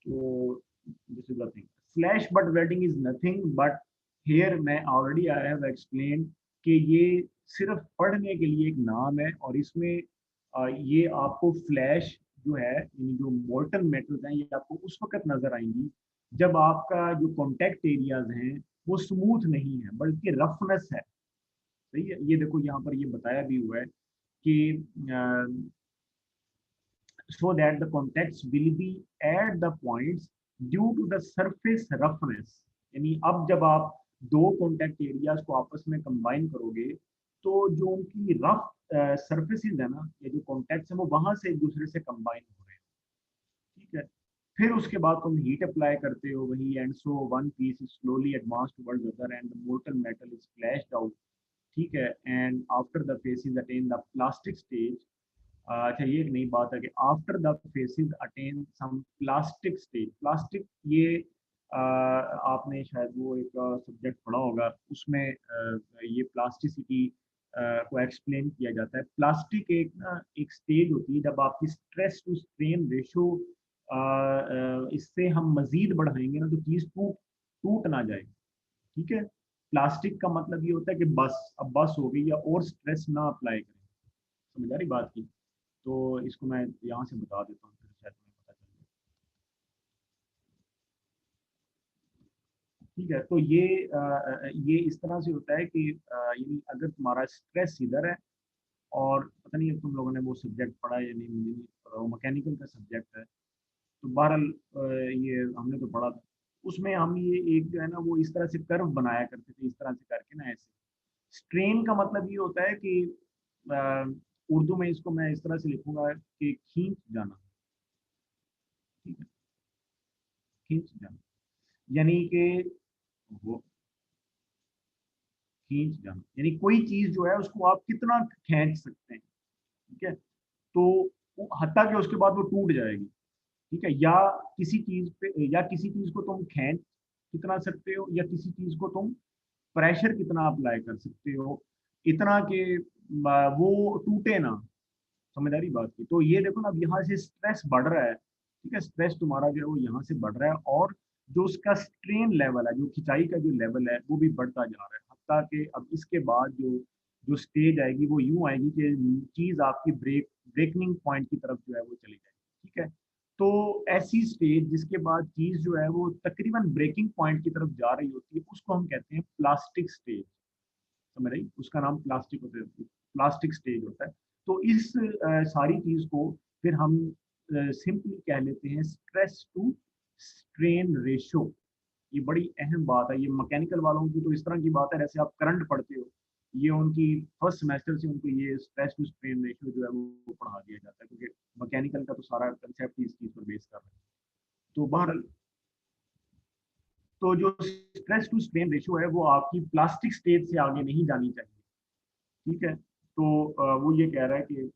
तो this is the thing. Slash butt welding is nothing but, here मैं ऑलरेडी आई हैव एक्सप्लेन कि ये सिर्फ पढ़ने के लिए एक नाम है, और इसमें ये आपको फ्लैश जो है, यानी जो मोल्टन मेटल्स हैं, ये आपको उस वक्त नजर आएंगी जब आपका जो कॉन्टेक्ट एरियाज हैं वो स्मूथ नहीं है बल्कि रफनेस है। सही है। ये देखो यहाँ पर ये बताया भी हुआ है कि so that the contacts will be at the points due to the surface roughness। यानी अब जब आप दो कॉन्टैक्ट एरियाज को आपस में कंबाइन करोगे तो जो उनकी रफ सरफेसेस है ना, ये जो कॉन्टैक्ट्स हैं वो वहां से एक दूसरे से कंबाइन हो रहे हैं। ठीक है। फिर उसके बाद तुम हीट अप्लाई करते हो वही, and so one piece is slowly advance towards other end the molten metal is flashed out. ठीक है। And after the faces attain the plastic stage. अच्छा, ये एक नई बात है कि after the faces attain some plastic stage. Plastic ये आपने शायद वो एक सब्जेक्ट पढ़ा होगा, उसमें ये प्लास्टिसिटी को एक्सप्लेन किया जाता है। प्लास्टिक एक ना एक स्टेज होती है जब आपकी स्ट्रेस टू स्ट्रेन रेशो इससे हम मजीद बढ़ाएंगे ना तो चीज टूट टूट ना जाए। ठीक है। प्लास्टिक का मतलब ये होता है कि बस अब बस हो गई, या और स्ट्रेस ना अप्लाई करें। समझ आ रही बात की। तो इसको मैं यहाँ से बता देता हूँ, फिर शायद तुम्हें पता चल जाए। ठीक है। तो ये इस तरह से होता है कि यानी अगर तुम्हारा स्ट्रेस इधर है, और पता नहीं अब तुम लोगों ने वो सब्जेक्ट पढ़ा है या नहीं, मुझे नहीं पता, वो मैकेनिकल का सब्जेक्ट है। तो बहरहाल ये हमने तो पढ़ा था, उसमें हम ये एक जो है ना वो इस तरह से कर्व बनाया करते थे, इस तरह से करके ना ऐसे। स्ट्रेन का मतलब ये होता है कि उर्दू में इसको मैं इस तरह से लिखूंगा कि खींच जाना। ठीक है। खींच जाना यानी कि वो खींच जाना, यानी कोई चीज जो है उसको आप कितना खींच सकते हैं। ठीक है। तो हत्ता कि उसके बाद वो टूट जाएगी। ठीक है। या किसी चीज पे, या किसी चीज को तुम खींच कितना सकते हो, या किसी चीज को तुम प्रेशर कितना अप्लाई कर सकते हो, इतना के वो टूटे ना, समझदारी बात की। तो ये देखो ना, अब यहाँ से स्ट्रेस बढ़ रहा है, ठीक है, स्ट्रेस तुम्हारा जो है वो यहाँ से बढ़ रहा है, और जो उसका स्ट्रेन लेवल है, जो खिंचाई का जो लेवल है वो भी बढ़ता जा रहा है। हत्ता कि अब इसके बाद जो जो स्टेज आएगी वो यूं आएगी कि चीज आपकी ब्रेकिंग पॉइंट की तरफ जो है वो चली जाएगी, ठीक है। तो ऐसी स्टेज जिसके बाद चीज जो है वो तकरीबन ब्रेकिंग पॉइंट की तरफ जा रही होती है, उसको हम कहते हैं प्लास्टिक स्टेज। समझ रही, उसका नाम प्लास्टिक होता है, प्लास्टिक स्टेज होता है। तो इस सारी चीज को फिर हम सिंपली कह लेते हैं स्ट्रेस टू स्ट्रेन रेशो। ये बड़ी अहम बात है, ये मैकेनिकल वालों की तो इस तरह की बात है जैसे आप करंट पढ़ते हो, ये उनकी फर्स्ट सेमेस्टर से उनको ये स्ट्रेस टू स्ट्रेन रेशियो जो है वो पढ़ा दिया जाता है, क्योंकि मैकेनिकल का तो सारा कंसेप्ट ही इस चीज पर बेस कर रहा है। तो बहरहाल, तो जो स्ट्रेस टू स्ट्रेन रेशियो है वो आपकी प्लास्टिक स्टेज से आगे नहीं जानी चाहिए, ठीक है। तो वो ये कह रहा है कि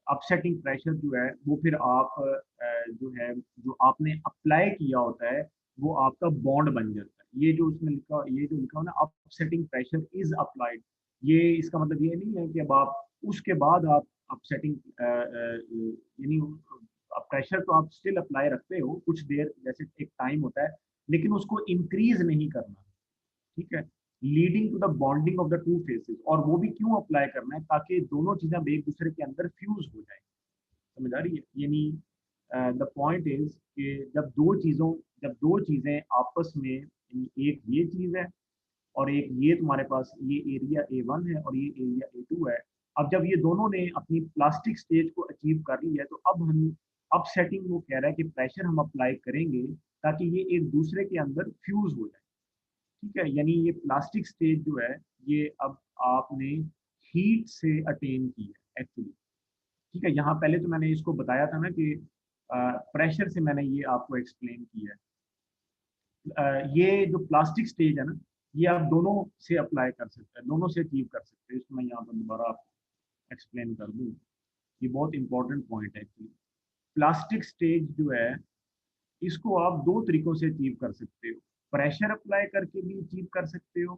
अपसेटिंग प्रेशर जो है वो फिर आप जो है, जो आपने अप्लाई किया होता है वो आपका बॉन्ड बन जाता है। ये जो उसमें लिखा, ये जो लिखा हो ना, अपसेटिंग प्रेशर इज अप्लाइड, ये इसका मतलब ये नहीं है कि अब आप उसके बाद आप अपसेटिंग यानी प्रेशर तो आप स्टिल अप्लाई रखते हो कुछ देर, जैसे एक टाइम होता है, लेकिन उसको इंक्रीज नहीं करना, ठीक है। Leading to the bonding of the two faces, और वो भी क्यों अप्लाई करना है, ताकि दोनों चीजें एक दूसरे के अंदर फ्यूज हो जाए। समझ आ रही है, यानी द पॉइंट इज कि जब दो चीजें आपस में, एक ये चीज है और एक ये तुम्हारे पास ये एरिया A1 है और ये एरिया A2 है। अब जब ये दोनों ने अपनी प्लास्टिक स्टेज को अचीव कर ली है, तो अब हम अब सेटिंग, वो कह रहा है कि प्रेशर हम अप्लाई करेंगे ताकि ये एक दूसरे के अंदर फ्यूज हो जाए, ठीक है। यानी ये प्लास्टिक स्टेज जो है, ये अब आपने हीट से अटेन की है एक्चुअली, ठीक है। यहाँ पहले तो मैंने इसको बताया था ना कि प्रेशर से मैंने ये आपको एक्सप्लेन किया है। ये जो प्लास्टिक स्टेज है ना, ये आप दोनों से अप्लाई कर सकते हैं, दोनों से अचीव कर सकते हैं। इसको मैं यहाँ पर दोबारा आपको एक्सप्लेन कर दूँ, ये बहुत इंपॉर्टेंट पॉइंट है एक्चुअली। प्लास्टिक स्टेज जो है, इसको आप दो तरीकों से अचीव कर सकते हो, प्रेशर अप्लाई करके भी अचीव कर सकते हो,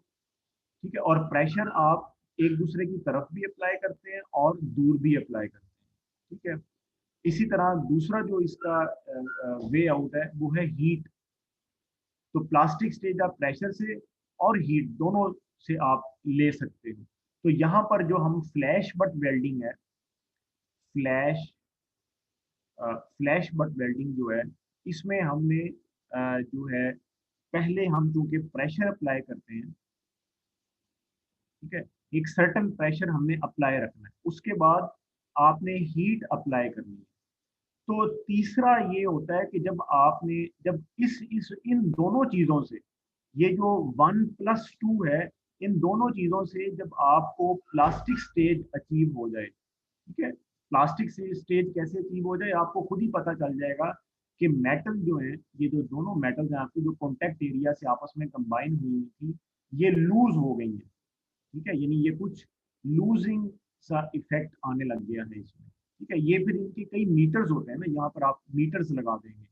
ठीक है। और प्रेशर आप एक दूसरे की तरफ भी अप्लाई करते हैं और दूर भी अप्लाई करते हैं, ठीक है। इसी तरह दूसरा जो इसका वे आउट है वो है हीट। तो प्लास्टिक स्टेज आप प्रेशर से और हीट दोनों से आप ले सकते हो। तो यहाँ पर जो हम फ्लैश बट वेल्डिंग है, फ्लैश फ्लैश बट वेल्डिंग जो है, इसमें हमने जो है, पहले हम चूंकि प्रेशर अप्लाई करते हैं, ठीक है, एक सर्टन प्रेशर हमने अप्लाई रखना है, उसके बाद आपने हीट अप्लाई करनी है। तो तीसरा ये होता है कि जब इस इन दोनों चीजों से, ये जो 1+2 है, इन दोनों चीजों से जब आपको प्लास्टिक स्टेज अचीव हो जाए, ठीक है, प्लास्टिक से स्टेज कैसे अचीव हो जाए आपको खुद ही पता चल जाएगा कि मेटल जो है, ये जो दोनों मेटल्स हैं आपकी, जो कॉन्टेक्ट एरिया से आपस में कंबाइन हुई थी, ये लूज हो गई है, ठीक है। यानी ये कुछ लूजिंग सा इफेक्ट आने लग गया है इसमें, ठीक है। ये फिर इनके कई मीटर्स होते हैं ना, यहाँ पर आप मीटर्स लगा देंगे।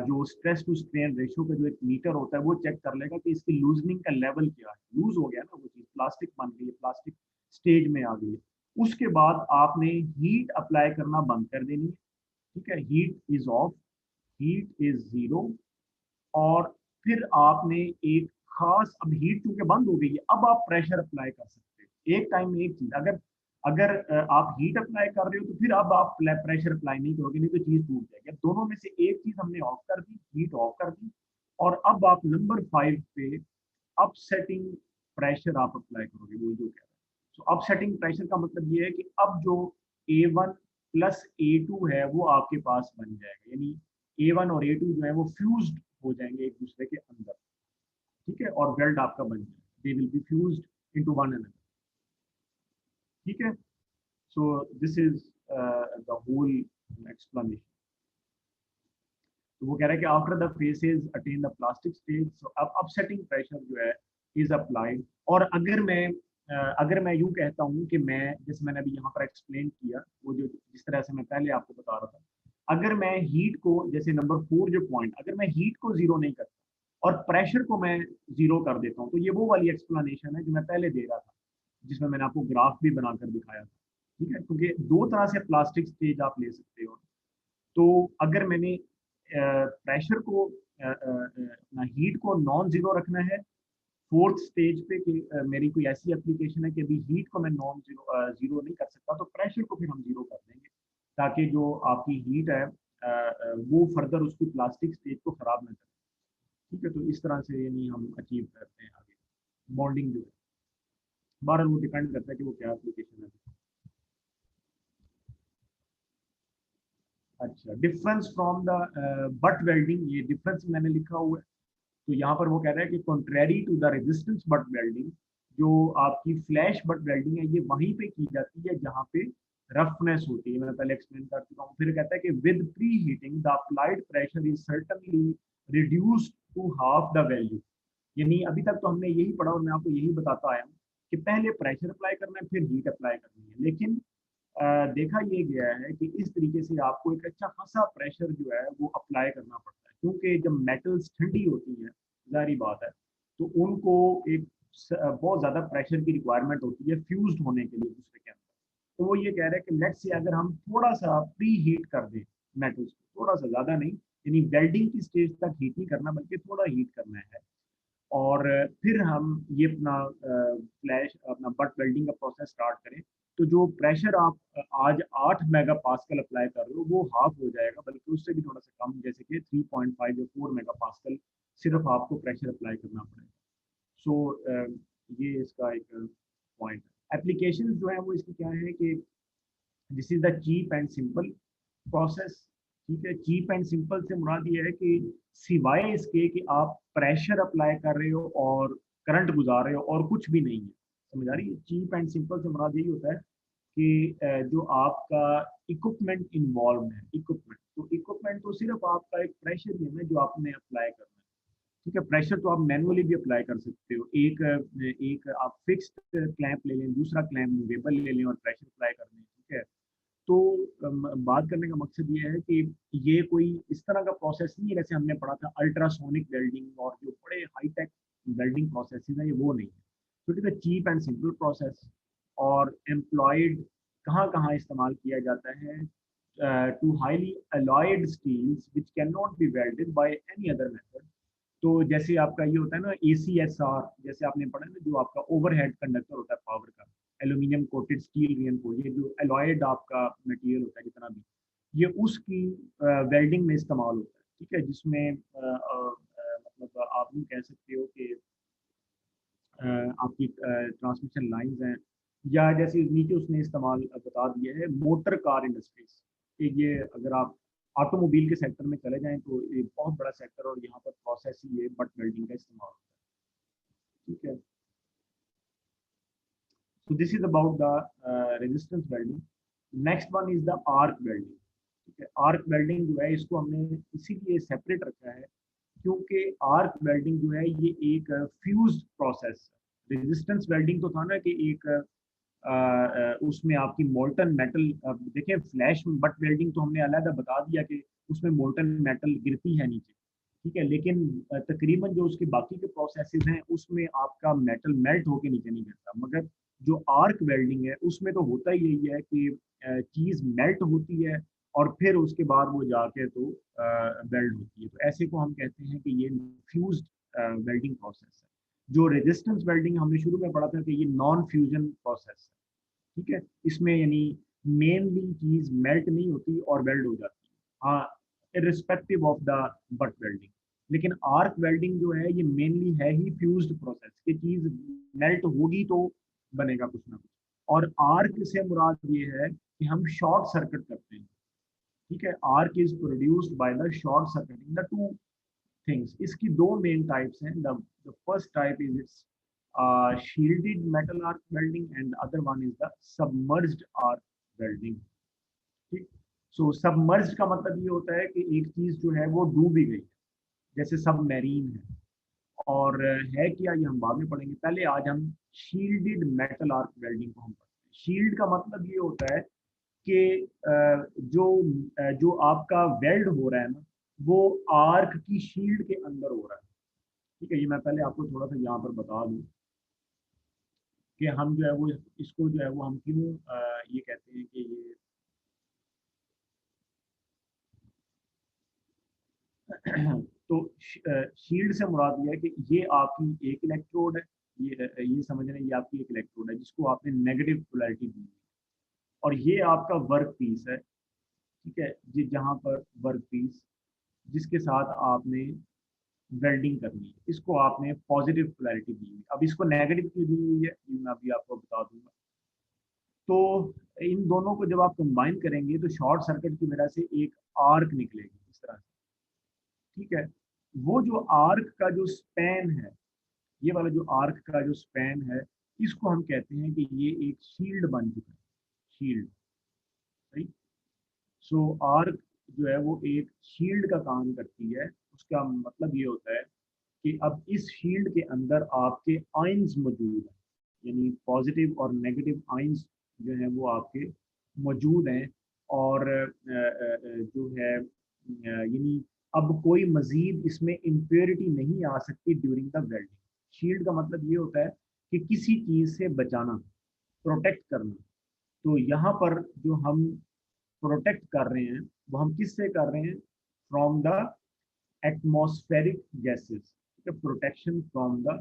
जो स्ट्रेस टू स्ट्रेन रेशियो का जो एक मीटर होता है वो चेक कर लेगा कि इसकी लूजनिंग का लेवल क्या है, लूज हो गया ना वो चीज, प्लास्टिक बन गई है, प्लास्टिक स्टेज में आ गई है। उसके बाद आपने हीट अप्लाई करना बंद कर देनी है, ठीक है, heat is of, heat is zero. और फिर आपने एक खास, अब हीट चूंकि बंद हो गई है, अब आप प्रेशर अप्लाई कर सकते हैं एक टाइम में एक चीज। अगर अगर आप हीट अप्लाई कर रहे हो तो फिर अब आप प्रेशर अप्लाई नहीं करोगे, नहीं तो चीज टूट जाएगी। अब दोनों में से एक चीज हमने ऑफ कर दी, हीट ऑफ कर दी, और अब आप नंबर 5 पे अपसेटिंग प्रेशर आप अप्लाई करोगे, वो जो कह रहा है। सो अपसेटिंग प्रेशर का मतलब ये है कि अब जो A1 + A2 है वो आपके पास बन जाएगा, यानी A1 और A2 जो है वो फ्यूज्ड हो जाएंगे एक दूसरे के अंदर, ठीक है, और वेल्ड आपका बन जाएगा, they will be fused into one another, ठीक है। So this is the whole explanation. तो वो कह रहा है कि after the faces attain the plastic stage, so अब अपसेटिंग प्रेशर जो है इज अप्लाइड। और अगर मैं यूं कहता हूं कि मैं, जैसे मैंने अभी यहाँ पर एक्सप्लेन किया, वो जो जिस तरह से मैं पहले आपको बता रहा था, अगर मैं हीट को, जैसे नंबर 4 जो पॉइंट, अगर मैं हीट को जीरो नहीं करता और प्रेशर को मैं जीरो कर देता हूँ, तो ये वो वाली एक्सप्लेनेशन है जो मैं पहले दे रहा था। जिसमें मैंने आपको ग्राफ भी बनाकर दिखाया था। ठीक है, क्योंकि दो तरह से प्लास्टिक स्टेज आप ले सकते हो। तो अगर मैंने प्रेशर को हीट को नॉन जीरो रखना है फोर्थ स्टेज पे कि मेरी कोई ऐसी एप्लीकेशन है कि अभी हीट को मैं नॉन जीरो जीरो नहीं कर सकता, तो प्रेशर को फिर हम जीरो कर देंगे, ताकि जो आपकी हीट है वो फर्दर उसकी प्लास्टिक स्टेज को खराब ना करे। ठीक है, तो इस तरह से यानी हम अचीव करते हैं आगे बॉन्डिंग जो है। बहरहाल वो डिपेंड करता है कि वो क्या एप्लीकेशन है। अच्छा, difference from the butt welding, ये डिफरेंस मैंने लिखा हुआ है। तो यहाँ पर वो कह रहा है कि contrary to the resistance butt welding, जो आपकी फ्लैश बट वेल्डिंग है ये वहीं पे की जाती है जहाँ पे रफनेस होती है। मैं पहले एक्सप्लेन कर चुका हूँ। फिर कहता है कि with preheating the applied pressure is certainly reduced to half the value. यानी अभी तक तो हमने यही पढ़ा और मैं आपको यही बताता आया हूँ कि पहले प्रेशर अप्लाई करना है, फिर हीट अप्लाई करनी है। लेकिन देखा ये गया है कि इस तरीके से आपको एक अच्छा खासा प्रेशर जो है वो अप्लाई करना पड़ता है, क्योंकि जब मेटल्स ठंडी होती हैं, जारी बात है, तो उनको एक बहुत ज़्यादा प्रेशर की रिक्वायरमेंट होती है फ्यूज्ड होने के लिए दूसरे के अंदर। तो वो ये कह रहे हैं कि लेट्स से अगर हम थोड़ा सा प्री हीट कर दें मेटल्स को, थोड़ा सा ज़्यादा नहीं, यानी वेल्डिंग की स्टेज तक हीट नहीं करना बल्कि थोड़ा हीट करना है, और फिर हम ये अपना फ्लैश अपना बट वेल्डिंग का प्रोसेस स्टार्ट करें, तो जो प्रेशर आप आज 8 मेगा पास्कल अप्लाई कर रहे हो वो हाफ हो जाएगा, बल्कि उससे भी थोड़ा सा कम, जैसे कि 3.5 या 4 मेगा पास्कल सिर्फ आपको प्रेशर अप्लाई करना पड़ेगा। सो ये इसका एक पॉइंट है। एप्लीकेशन जो है वो इसकी क्या है कि this is the cheap and simple process. ठीक है, चीप एंड सिंपल से मुराद ये है कि सिवाय इसके कि आप प्रेशर अप्लाई कर रहे हो और करंट गुजार रहे हो और कुछ भी नहीं है। समझ आ रही है? चीप एंड सिंपल से मुराद यही होता है कि जो आपका इक्विपमेंट इन्वॉल्व है, इक्विपमेंट, तो इक्विपमेंट तो सिर्फ आपका एक प्रेशर ही है ना जो आपने अप्लाई करना है। ठीक है, प्रेशर तो आप मैनुअली भी अप्लाई कर सकते हो। एक आप फिक्स्ड क्लैंप ले लें, दूसरा क्लैंप मूवेबल ले लें और प्रेशर अप्लाई कर लें। ठीक है, तो बात करने का मकसद ये है कि ये कोई इस तरह का प्रोसेस नहीं है जैसे हमने पढ़ा था अल्ट्रासोनिक वेल्डिंग और जो बड़े हाईटेक वेल्डिंग प्रोसेस है, ये वो नहीं है। तो it is a cheap and simple process. और एम्प्लॉयड कहाँ कहाँ इस्तेमाल किया जाता है? To highly alloyed steels which can not be welded by any other method. तो जैसे आपका ये होता है ना ACSR, जैसे आपने पढ़ा ना, जो आपका ओवरहेड कंडक्टर होता है पावर का, एल्यूमिनियम कोटेड स्टील रिइंफोर्स्ड, ये जो एलॉयड आपका मटेरियल होता है जितना भी, ये उसकी वेल्डिंग में इस्तेमाल होता है। ठीक है, जिसमें मतलब आप यूँ कह सकते हो कि आपकी ट्रांसमिशन लाइंस हैं, या जैसे नीचे उसने इस्तेमाल बता दिया है मोटर कार इंडस्ट्रीज कि ये अगर आप ऑटोमोबाइल के सेक्टर में चले जाएं तो एक बहुत बड़ा सेक्टर, और यहाँ पर प्रोसेस ही ये बट वेल्डिंग का इस्तेमाल होता है। ठीक है, so this is about the resistance welding. Next one is the arc welding. ठीक है, आर्क वेल्डिंग जो है इसको हमने इसीलिए सेपरेट रखा है क्योंकि आर्क वेल्डिंग जो है ये एक फ्यूज प्रोसेस है। रेजिस्टेंस वेल्डिंग तो था ना कि एक उसमें आपकी मोल्टन मेटल, देखिए फ्लैश बट वेल्डिंग तो हमने अलग बता दिया कि उसमें मोल्टन मेटल गिरती है नीचे। ठीक है, लेकिन तकरीबन जो उसके बाकी के प्रोसेसेस हैं उसमें आपका मेटल मेल्ट होके नीचे नहीं गिरता, मगर जो आर्क वेल्डिंग है उसमें तो होता ही यही है कि चीज़ मेल्ट होती है और फिर उसके बाद वो जाके तो वेल्ड होती है। तो ऐसे को हम कहते हैं कि ये फ्यूज्ड वेल्डिंग प्रोसेस है। जो रेजिस्टेंस वेल्डिंग हमने शुरू में पढ़ा था कि ये नॉन फ्यूजन प्रोसेस है। ठीक है, इसमें यानी मेनली चीज मेल्ट नहीं होती और वेल्ड हो जाती है, हाँ, irrespective of the butt welding. लेकिन आर्क वेल्डिंग जो है ये मेनली है ही फ्यूज्ड प्रोसेस की, चीज मेल्ट होगी तो बनेगा कुछ ना कुछ। और आर्क से मुराद ये है कि हम शॉर्ट सर्किट करते हैं। ठीक है, arc is produced by the short circuiting the two things. इसकी दो मेन टाइप्स हैं। The first type is it's shielded metal arc welding and the other one is the submerged arc welding। ठीक, सो submerged का मतलब ये होता है कि एक चीज जो है वो डूब ही गई, जैसे सबमरीन है। और है क्या, ये हम बाद में पढ़ेंगे। पहले आज हम शील्डेड मेटल आर्क वेल्डिंग को हम पढ़ते हैं। शील्ड का मतलब ये होता है कि जो आपका वेल्ड हो रहा है ना, वो आर्क की शील्ड के अंदर हो रहा है। ठीक है, ये मैं पहले आपको थोड़ा सा यहाँ पर बता दूं। कि हम जो है वो इसको जो है वो हम क्यों ये कहते हैं कि ये तो शील्ड से मुराद ये है कि ये आपकी एक इलेक्ट्रोड है, ये समझ रहे हैं, ये आपकी एक इलेक्ट्रोड है जिसको आपने नेगेटिव पोलैरिटी दी है, और ये आपका वर्क पीस है, ठीक है जी, जहाँ पर वर्क पीस जिसके साथ आपने वेल्डिंग करनी है, इसको आपने पॉजिटिव पोलैरिटी दी हुई है। अब इसको नेगेटिव क्यों दी हुई है ये मैं अभी आपको बता दूंगा। तो इन दोनों को जब आप कंबाइन करेंगे तो शॉर्ट सर्किट की वजह से एक आर्क निकलेगी इस तरह से, ठीक है। वो जो आर्क का जो स्पैन है, ये वाला जो आर्क का जो स्पैन है, इसको हम कहते हैं कि ये एक शील्ड बन चुका है, शील्ड, सही। सो आर्क जो है वो एक शील्ड का काम करती है। उसका मतलब ये होता है कि अब इस शील्ड के अंदर आपके आयंस मौजूद हैं, यानी पॉजिटिव और नेगेटिव आयंस जो है वो आपके मौजूद हैं, और जो है यानी अब कोई मजीद इसमें इम्प्योरिटी नहीं आ सकती ड्यूरिंग द वेल्डिंग। शील्ड का मतलब ये होता है कि किसी चीज़ से बचाना, प्रोटेक्ट करना। तो यहाँ पर जो हम प्रोटेक्ट कर रहे हैं वो हम किससे कर रहे हैं? फ्रॉम द एटमॉस्फेरिक गैसेस, ठीक है, protection from the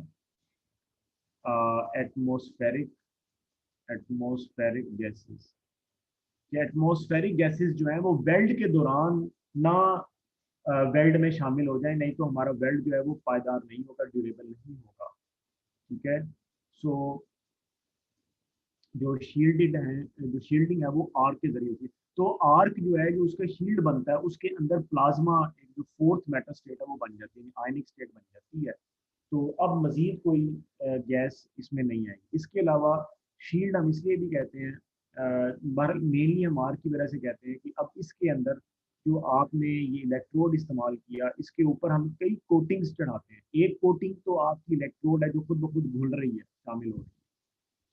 atmospheric atmospheric gases. ये एटमॉस्फेरिक गैसेस जो है वो वेल्ड के दौरान ना वेल्ड में शामिल हो जाए, नहीं तो हमारा वेल्ड जो है वो पायदार नहीं होगा, ड्यूरेबल नहीं होगा, ठीक है। सो जो शील्डेड है, जो शील्डिंग है वो आर्क के जरिए होती है। तो आर्क जो है, जो उसका शील्ड बनता है, उसके अंदर प्लाज्मा एक जो फोर्थ मेटल स्टेट है वो बन जाती है, आयनिक स्टेट बन जाती है। तो अब मजीद कोई गैस इसमें नहीं आएगी। इसके अलावा शील्ड हम इसलिए भी कहते हैं, मेनली हम आर्क की वजह से कहते हैं कि अब इसके अंदर जो आपने ये इलेक्ट्रोड इस्तेमाल किया, इसके ऊपर हम कई कोटिंग्स चढ़ाते हैं। एक कोटिंग तो आपकी इलेक्ट्रोड है जो खुद ब खुद घुल रही है, शामिल हो रही है,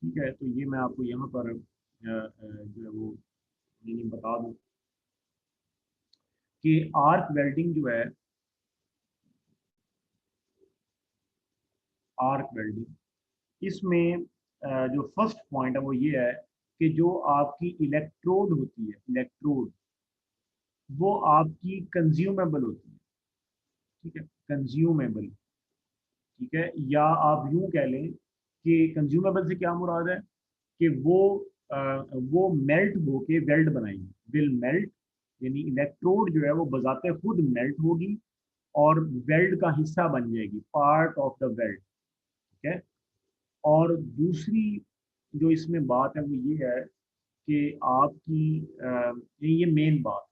ठीक है। तो ये मैं आपको यहाँ पर जो है वो मीनिंग बता दूँ कि आर्क वेल्डिंग जो है, आर्क वेल्डिंग इसमें जो फर्स्ट पॉइंट है वो ये है कि जो आपकी इलेक्ट्रोड होती है, इलेक्ट्रोड वो आपकी कंज्यूमेबल होती है, ठीक है, कंज्यूमेबल, ठीक है। या आप यूं कह लें कि कंज्यूमेबल से क्या मुराद है कि वो मेल्ट होके वेल्ड बनाएंगे, विल मेल्ट, यानी इलेक्ट्रोड जो है वो बजाते खुद मेल्ट होगी और वेल्ड का हिस्सा बन जाएगी, पार्ट ऑफ द वेल्ड, ठीक है। और दूसरी जो इसमें बात है वो ये है कि आपकी ये मेन बात है।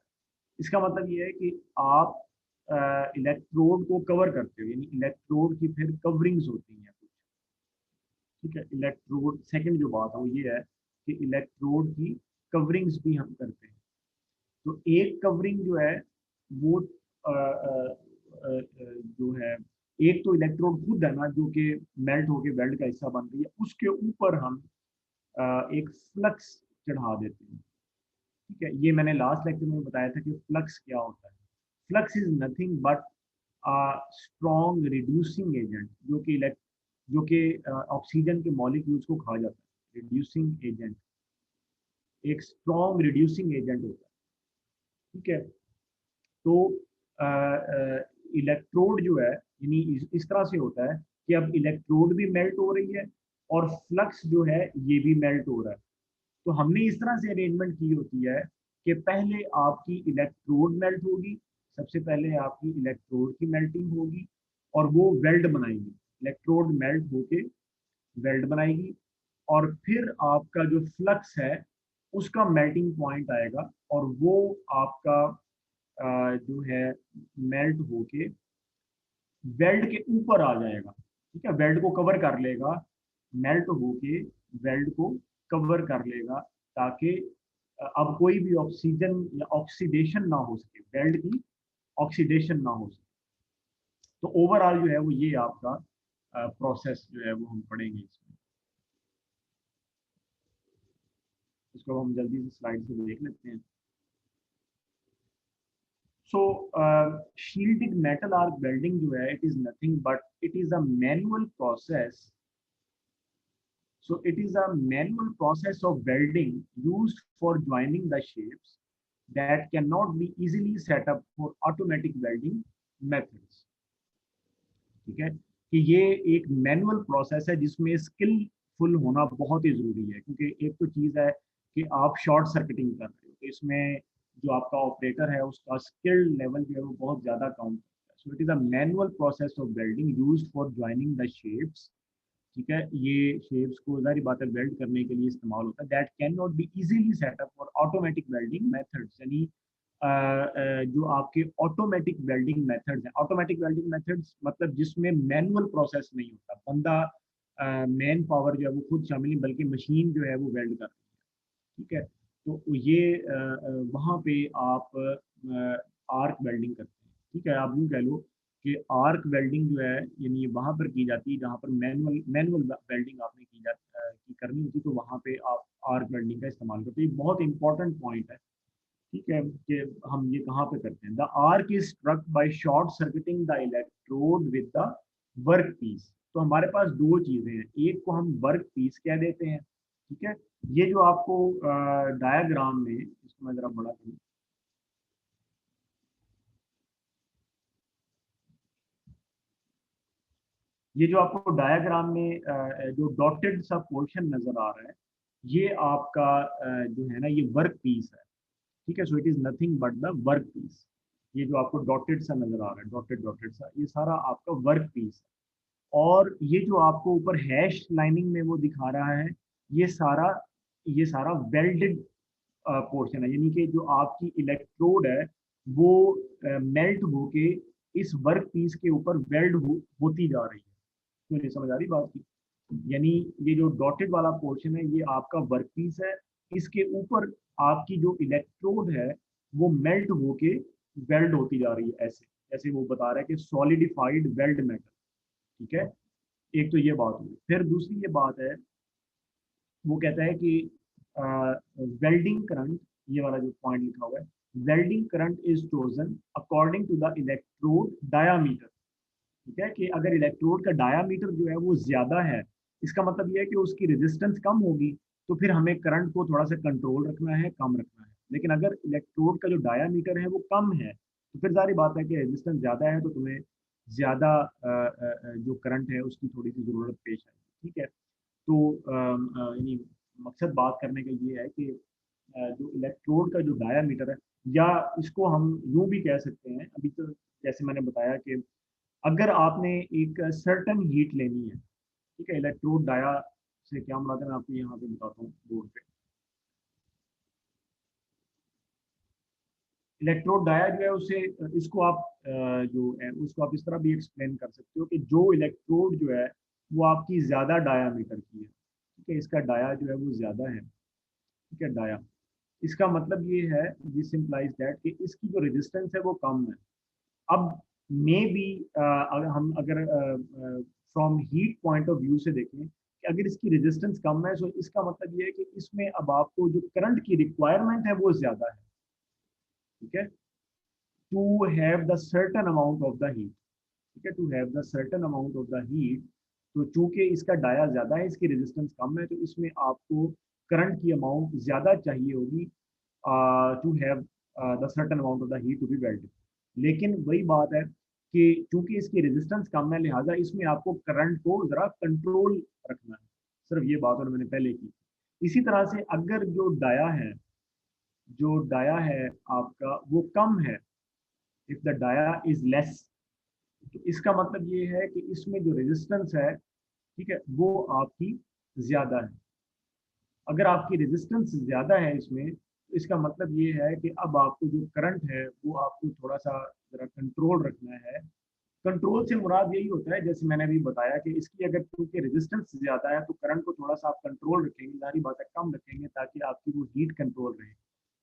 इसका मतलब ये है कि आप इलेक्ट्रोड को कवर करते हो, यानी इलेक्ट्रोड की फिर कवरिंग्स होती हैं कुछ, ठीक है। इलेक्ट्रोड सेकंड जो बात है वो ये है कि इलेक्ट्रोड की कवरिंग्स भी हम करते हैं। तो एक कवरिंग जो है वो जो है, एक तो इलेक्ट्रोड खुद है ना जो कि मेल्ट होके वेल्ड का हिस्सा बन रही है, उसके ऊपर हम एक फ्लक्स चढ़ा देते हैं, ठीक है। ये मैंने लास्ट लेक्चर में बताया था कि फ्लक्स क्या होता है। Flux is nothing but strong reducing agent, जो कि ऑक्सीजन के मॉलिक्यूल्स को खा जाता है। रिड्यूसिंग एजेंट, एक स्ट्रॉन्ग रिड्यूसिंग एजेंट होता है, ठीक है। तो इलेक्ट्रोड जो है, यानी इस तरह से होता है कि अब इलेक्ट्रोड भी मेल्ट हो रही है और फ्लक्स जो है ये भी मेल्ट हो रहा है। तो हमने इस तरह से अरेंजमेंट की होती है कि पहले आपकी इलेक्ट्रोड मेल्ट होगी, सबसे पहले आपकी इलेक्ट्रोड की मेल्टिंग होगी और वो वेल्ड बनाएगी, इलेक्ट्रोड मेल्ट होके वेल्ड बनाएगी, और फिर आपका जो फ्लक्स है उसका मेल्टिंग पॉइंट आएगा और वो आपका जो है मेल्ट होके वेल्ड के ऊपर आ जाएगा, ठीक है, वेल्ड को कवर कर लेगा, मेल्ट होके वेल्ड को कवर कर लेगा, ताकि अब कोई भी ऑक्सीजन या ऑक्सीडेशन ना हो सके, वेल्ड की ऑक्सीडेशन ना हो सके। तो ओवरऑल जो है वो ये आपका प्रोसेस जो है वो हम पढ़ेंगे इसमें। इसको हम जल्दी से स्लाइड से देख लेते हैं। सो शील्डेड मेटल आर्क वेल्डिंग जो है, it is nothing but it is a manual process. So it is a manual process of welding used for joining the shapes that cannot be easily set up for automatic welding methods. ठीक है कि ये एक manual process है जिसमें skilful होना बहुत ही जरूरी है, क्योंकि एक तो चीज़ है कि आप शॉर्ट सर्किटिंग कर रहे हो, तो इसमें जो आपका ऑपरेटर है उसका स्किल लेवल जो है वो बहुत ज़्यादा कम है। So it is a manual process of welding used for joining the shapes. ठीक है, ये शेप्स को जारी बात है वेल्ड करने के लिए इस्तेमाल होता है। That can not be easily set up for automatic welding methods, यानी जो आपके ऑटोमेटिक वेल्डिंग मेथड्स हैं। ऑटोमेटिक वेल्डिंग मेथड्स मतलब जिसमें मैनुअल प्रोसेस नहीं होता, बंदा मैन पावर जो है वो खुद शामिल नहीं, बल्कि मशीन जो है वो वेल्ड कर रही है। ठीक है, तो ये वहाँ पे आप आर्क वेल्डिंग करते हैं। ठीक है, आप यूँ कह लो कि आर्क वेल्डिंग जो है यानी वहाँ पर की जाती है जहाँ पर मैनुअल मैनुअल वेल्डिंग आपने की करनी होती, तो वहाँ पे आप आर्क वेल्डिंग का इस्तेमाल करते हैं। ये बहुत इंपॉर्टेंट पॉइंट है। ठीक है कि हम ये कहाँ पे करते हैं। The arc is struck by short circuiting the electrode with the work piece. तो हमारे पास दो चीजें हैं, एक को हम वर्क पीस कह देते हैं। ठीक है, ये जो आपको डायग्राम में, इसको मैं जरा बड़ा करूँ, ये जो आपको डायग्राम में जो डॉटेड सा पोर्शन नजर आ रहा है, ये आपका जो है ना ये वर्क पीस है। ठीक है, so it is nothing but the work piece. ये जो आपको डॉटेड सा नजर आ रहा है, डॉटेड डॉटेड सा, ये सारा आपका वर्क पीस है। और ये जो आपको ऊपर हैश लाइनिंग में वो दिखा रहा है, ये सारा ये सारा वेल्डेड पोर्शन है, यानी कि जो आपकी इलेक्ट्रोड है वो मेल्ट होके इस वर्क पीस के ऊपर होती जा रही है। तो ये समझ आ रही बात की, यानी ये जो डॉटेड वाला पोर्शन है ये आपका वर्क पीस है, इसके ऊपर आपकी जो इलेक्ट्रोड है वो मेल्ट होके वेल्ड होती जा रही है, ऐसे ऐसे वो बता रहा है कि सॉलिडिफाइड वेल्ड मेटल। ठीक है, एक तो ये बात हुई। फिर दूसरी ये बात है, वो कहता है कि वेल्डिंग करंट, ये वाला जो पॉइंट लिखा हुआ है, welding current is chosen according to the electrode diameter. ठीक है, कि अगर इलेक्ट्रोड का डायामीटर जो है वो ज्यादा है, इसका मतलब ये है कि उसकी रेजिस्टेंस कम होगी, तो फिर हमें करंट को थोड़ा सा कंट्रोल रखना है, कम रखना है। लेकिन अगर इलेक्ट्रोड का जो डायामीटर है वो कम है, तो फिर जारी बात है कि रेजिस्टेंस ज्यादा है, तो तुम्हें ज्यादा जो करंट है उसकी थोड़ी सी जरूरत पेश आएगी। ठीक है, तो यानी मकसद बात करने का ये है कि जो इलेक्ट्रोड का जो डायामीटर है, या इसको हम यूं भी कह सकते हैं, अभी तो जैसे मैंने बताया कि अगर आपने एक सर्टन हीट लेनी है। ठीक है, इलेक्ट्रोड डाया से क्या मुराद है मैं आपको यहाँ पे बताता हूँ बोर्ड पे। इलेक्ट्रोड डाया जो है उसे, इसको आप जो है उसको आप इस तरह भी एक्सप्लेन कर सकते हो कि जो इलेक्ट्रोड जो है वो आपकी ज्यादा डायामीटर की है। ठीक है, इसका डाया जो है वो ज्यादा है। ठीक है, डाया, इसका मतलब ये है, दिस इम्प्लाइज दैट कि इसकी जो रेजिस्टेंस है वो कम है। अब मे बी अगर हम अगर from heat point of view से देखें कि अगर इसकी रेजिस्टेंस कम है, तो इसका मतलब ये है कि इसमें अब आपको जो करंट की रिक्वायरमेंट है वो ज्यादा है। ठीक है, to have the certain amount of the heat. ठीक है, to have the certain amount of the heat. तो चूंकि इसका डाया ज्यादा है, इसकी रेजिस्टेंस कम है, तो इसमें आपको करंट की अमाउंट ज्यादा चाहिए होगी to have the certain amount of the heat to be welded. लेकिन वही बात है कि चूंकि इसकी रेजिस्टेंस कम है, लिहाजा इसमें आपको करंट को जरा कंट्रोल रखना है। सिर्फ ये बात और मैंने पहले की। इसी तरह से अगर जो डाया है आपका वो कम है, if the dia is less, तो इसका मतलब ये है कि इसमें जो रेजिस्टेंस है, ठीक है, वो आपकी ज्यादा है। अगर आपकी रेजिस्टेंस ज्यादा है इसमें, तो इसका मतलब ये है कि अब आपको जो करंट है वो आपको थोड़ा सा जरा कंट्रोल रखना है। कंट्रोल से मुराद यही होता है, जैसे मैंने अभी बताया कि इसकी अगर क्योंकि रेजिस्टेंस ज्यादा है तो करंट को थोड़ा सा आप कंट्रोल रखेंगे, सारी बातें कम रखेंगे, ताकि आपकी वो हीट कंट्रोल रहे।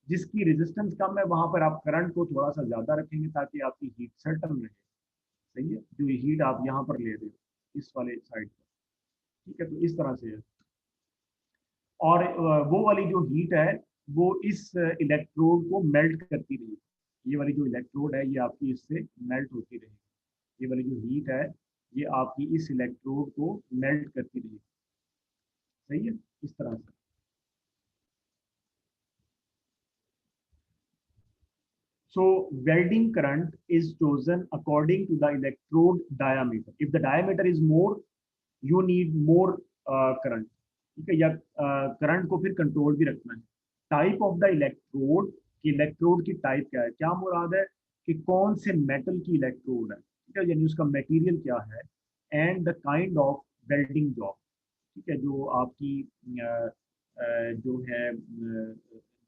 जिसकी रेजिस्टेंस कम है वहां पर आप करंट को थोड़ा सा ज्यादा रखेंगे ताकि आपकी हीट सर्टन रहे। सही है, जो हीट आप यहाँ पर ले रहे हो इस वाले साइड पर। ठीक है, तो इस तरह से है। और वो वाली जो हीट है वो इस इलेक्ट्रोड को मेल्ट करती रहेगी। ये वाली जो इलेक्ट्रोड है ये आपकी इससे मेल्ट होती रहेगी। ये वाली जो हीट है ये आपकी इस इलेक्ट्रोड को मेल्ट करती रहेगी। सही है, इस तरह से। So welding current is chosen according to the electrode diameter. If the diameter is more, you need more current. ठीक है, या करंट को फिर कंट्रोल भी रखना है। टाइप ऑफ द इलेक्ट्रोड, कि इलेक्ट्रोड की टाइप क्या है, क्या मुराद है कि कौन से मेटल की इलेक्ट्रोड है, ठीक है, यानी उसका मटेरियल क्या है। And the kind of welding job, ठीक है, जो आपकी जो है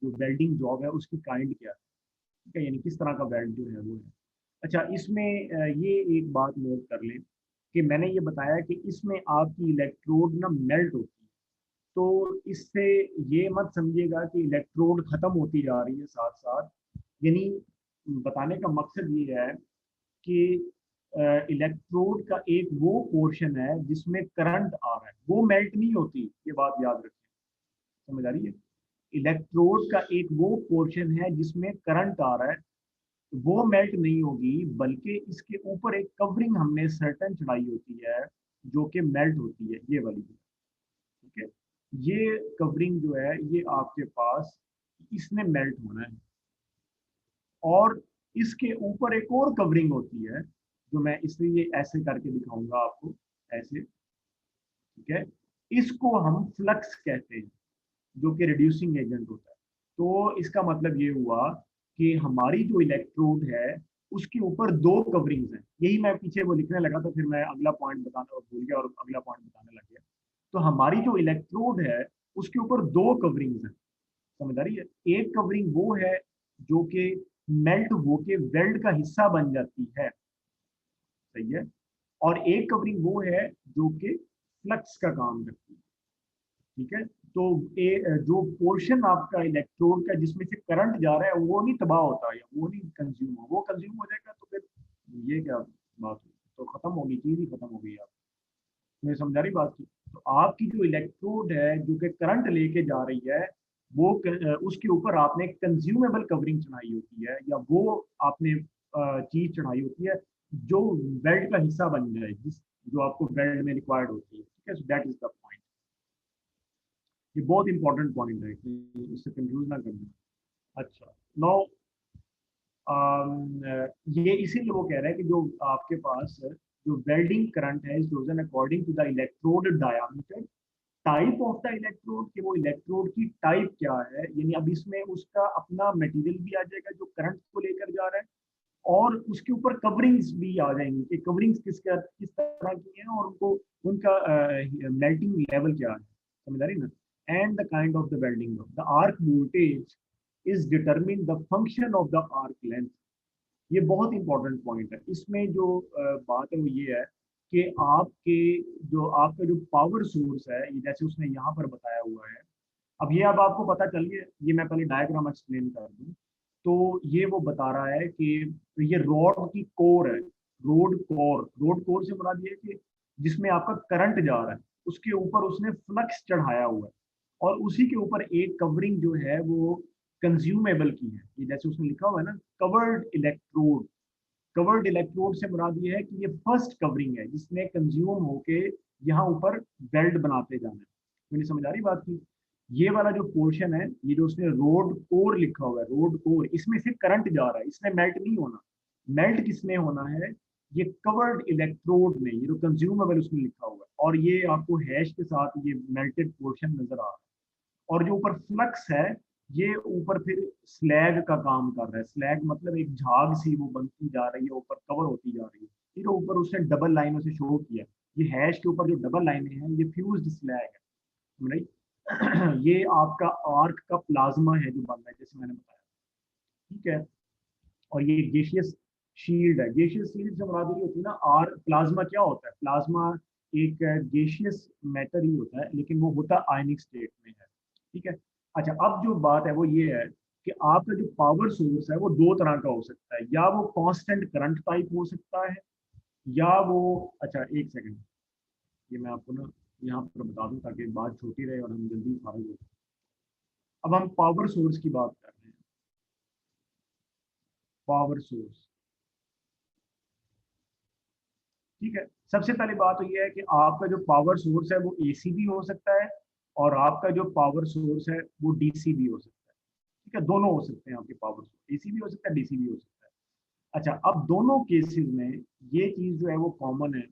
जो वेल्डिंग जॉब है उसकी काइंड क्या है, ठीक है, यानी किस तरह का वेल्ड जो है वो है। अच्छा, इसमें ये एक बात नोट कर लें कि मैंने ये बताया कि इसमें आपकी इलेक्ट्रोड ना मेल्ट होती है। तो इससे ये मत समझिएगा कि इलेक्ट्रोड खत्म होती जा रही है साथ साथ, यानी बताने का मकसद ये है कि इलेक्ट्रोड का एक वो पोर्शन है जिसमें करंट आ रहा है, वो मेल्ट नहीं होती, ये बात याद रखें। समझ आ रही है? इलेक्ट्रोड का एक वो पोर्शन है जिसमें करंट आ रहा है, वो मेल्ट नहीं होगी, बल्कि इसके ऊपर एक कवरिंग हमने सर्टन चढ़ाई होती है जो कि मेल्ट होती है, ये वाली। ठीक है, ये कवरिंग जो है ये आपके पास, इसने मेल्ट होना है। और इसके ऊपर एक और कवरिंग होती है जो मैं इसलिए ऐसे करके दिखाऊंगा आपको, ऐसे। ठीक है, इसको हम फ्लक्स कहते हैं, जो कि रिड्यूसिंग एजेंट होता है। तो इसका मतलब ये हुआ कि हमारी जो इलेक्ट्रोड है उसके ऊपर दो कवरिंग्स हैं। यही मैं पीछे वो लिखने लगा तो फिर मैं अगला पॉइंट बताना और भूल गया और अगला पॉइंट बताने लग गया। तो हमारी जो इलेक्ट्रोड है उसके ऊपर दो कवरिंग्स हैं, समझ आ रही है? एक कवरिंग वो है जो कि मेल्ट होके वेल्ड का हिस्सा बन जाती है, सही है। और एक कवरिंग वो है जो कि फ्लक्स का काम करती है। ठीक है, तो जो पोर्शन आपका इलेक्ट्रोड का जिसमें से करंट जा रहा है वो नहीं तबाह होता या वो नहीं कंज्यूम हो, वो कंज्यूम हो जाएगा तो फिर ये क्या बात हुई, तो खत्म होगी, चीज ही खत्म हो गई। आप मुझे समझा रही बात की? तो आपकी जो इलेक्ट्रोड है जो कि करंट लेके जा रही है, वो उसके ऊपर आपने कंज्यूमेबल कवरिंग चढ़ाई होती है, या वो आपने चीज चढ़ाई होती है जो वेल्ड का हिस्सा बन जाए, जिस जो आपको वेल्ड में रिक्वायर्ड होती है। ठीक है, दैट इज द पॉइंट। ये बहुत इंपॉर्टेंट पॉइंट है कि इससे कंफ्यूज ना करना। अच्छा, नाउ ये इसीलिए वो कह रहा है कि जो आपके पास जो वेल्डिंग करंट है is chosen according to the electrode diameter, type of the electrode, कि वो इलेक्ट्रोड की टाइप क्या है, यानी अब इसमें उसका अपना मटेरियल भी आ जाएगा जो करंट को लेकर जा रहा है, और उसके ऊपर कवरिंग्स भी आ जाएंगी कि कवरिंग्स किस तरह की हैं और उनको उनका मेल्टिंग लेवल क्या है, समझ आ रही ना। And the kind of the welding, the arc voltage is determine the function of the arc length. ये बहुत इंपॉर्टेंट पॉइंट है। इसमें जो बात है वो ये है कि आपके जो आपका जो पावर सोर्स है, ये जैसे उसने यहाँ पर बताया हुआ है, अब ये अब आपको पता चल गया, ये मैं पहले डायग्राम एक्सप्लेन कर दूं। तो ये वो बता रहा है कि ये रॉड की कोर है, रोड कोर से मुराद ये है कि जिसमें आपका करंट जा रहा है, उसके ऊपर उसने फ्लक्स चढ़ाया हुआ है, और उसी के ऊपर एक कवरिंग जो है वो कंज्यूमेबल की है, ये जैसे उसने लिखा हुआ है ना, कवर्ड इलेक्ट्रोड। कवर्ड इलेक्ट्रोड से मुराद ये है कि ये फर्स्ट कवरिंग है जिसने कंज्यूम होके यहाँ ऊपर वेल्ड बनाते जाना है। मुझे समझ आ रही बात की? ये वाला जो पोर्शन है, ये जो उसने रोड कोर लिखा हुआ है, रोड कोर, इसमें से करंट जा रहा है, इसमें मेल्ट नहीं होना। मेल्ट किसने होना है? ये कवर्ड इलेक्ट्रोड में, ये जो कंज्यूमेबल उसमें लिखा हुआ है, और ये आपको हैश के साथ ये मेल्टेड पोर्शन नजर आ रहा है। और जो ऊपर फ्लक्स है, ये ऊपर फिर स्लैग का काम कर रहा है। स्लैग मतलब एक झाग सी वो बनती जा रही है, ऊपर कवर होती जा रही है। फिर ऊपर उसने डबल लाइनों से शो किया, ये हैश के ऊपर जो डबल लाइनें हैं ये फ्यूज्ड स्लैग है, राइट? ये आपका आर्क का प्लाज्मा है जो बन रहा है, जैसे मैंने बताया। ठीक है, और ये गैसियस शील्ड है। गैसियस शील्ड से मुराद ये होती है ना, आर प्लाज्मा क्या होता है? प्लाज्मा एक गैसियस मैटर ही होता है, लेकिन वो होता आयनिक स्टेट में है। ठीक है। अच्छा, अब जो बात है वो ये है कि आपका जो पावर सोर्स है वो दो तरह का हो सकता है, या वो कांस्टेंट करंट टाइप हो सकता है, या वो, अच्छा एक सेकंड, ये मैं आपको ना यहाँ पर बता दूं ताकि बात छोटी रहे और हम जल्दी फारिग हो जाए। अब हम पावर सोर्स की बात कर रहे हैं। पावर सोर्स, ठीक है। सबसे पहले बात तो यह है कि आपका जो पावर सोर्स है वो एसी भी हो सकता है, और आपका जो पावर सोर्स है वो डीसी भी हो सकता है। ठीक है, दोनों हो सकते हैं आपके पावर सोर्स, एसी भी हो सकता है, डीसी भी हो सकता है। अच्छा, अब दोनों केसेस में ये चीज जो है वो कॉमन है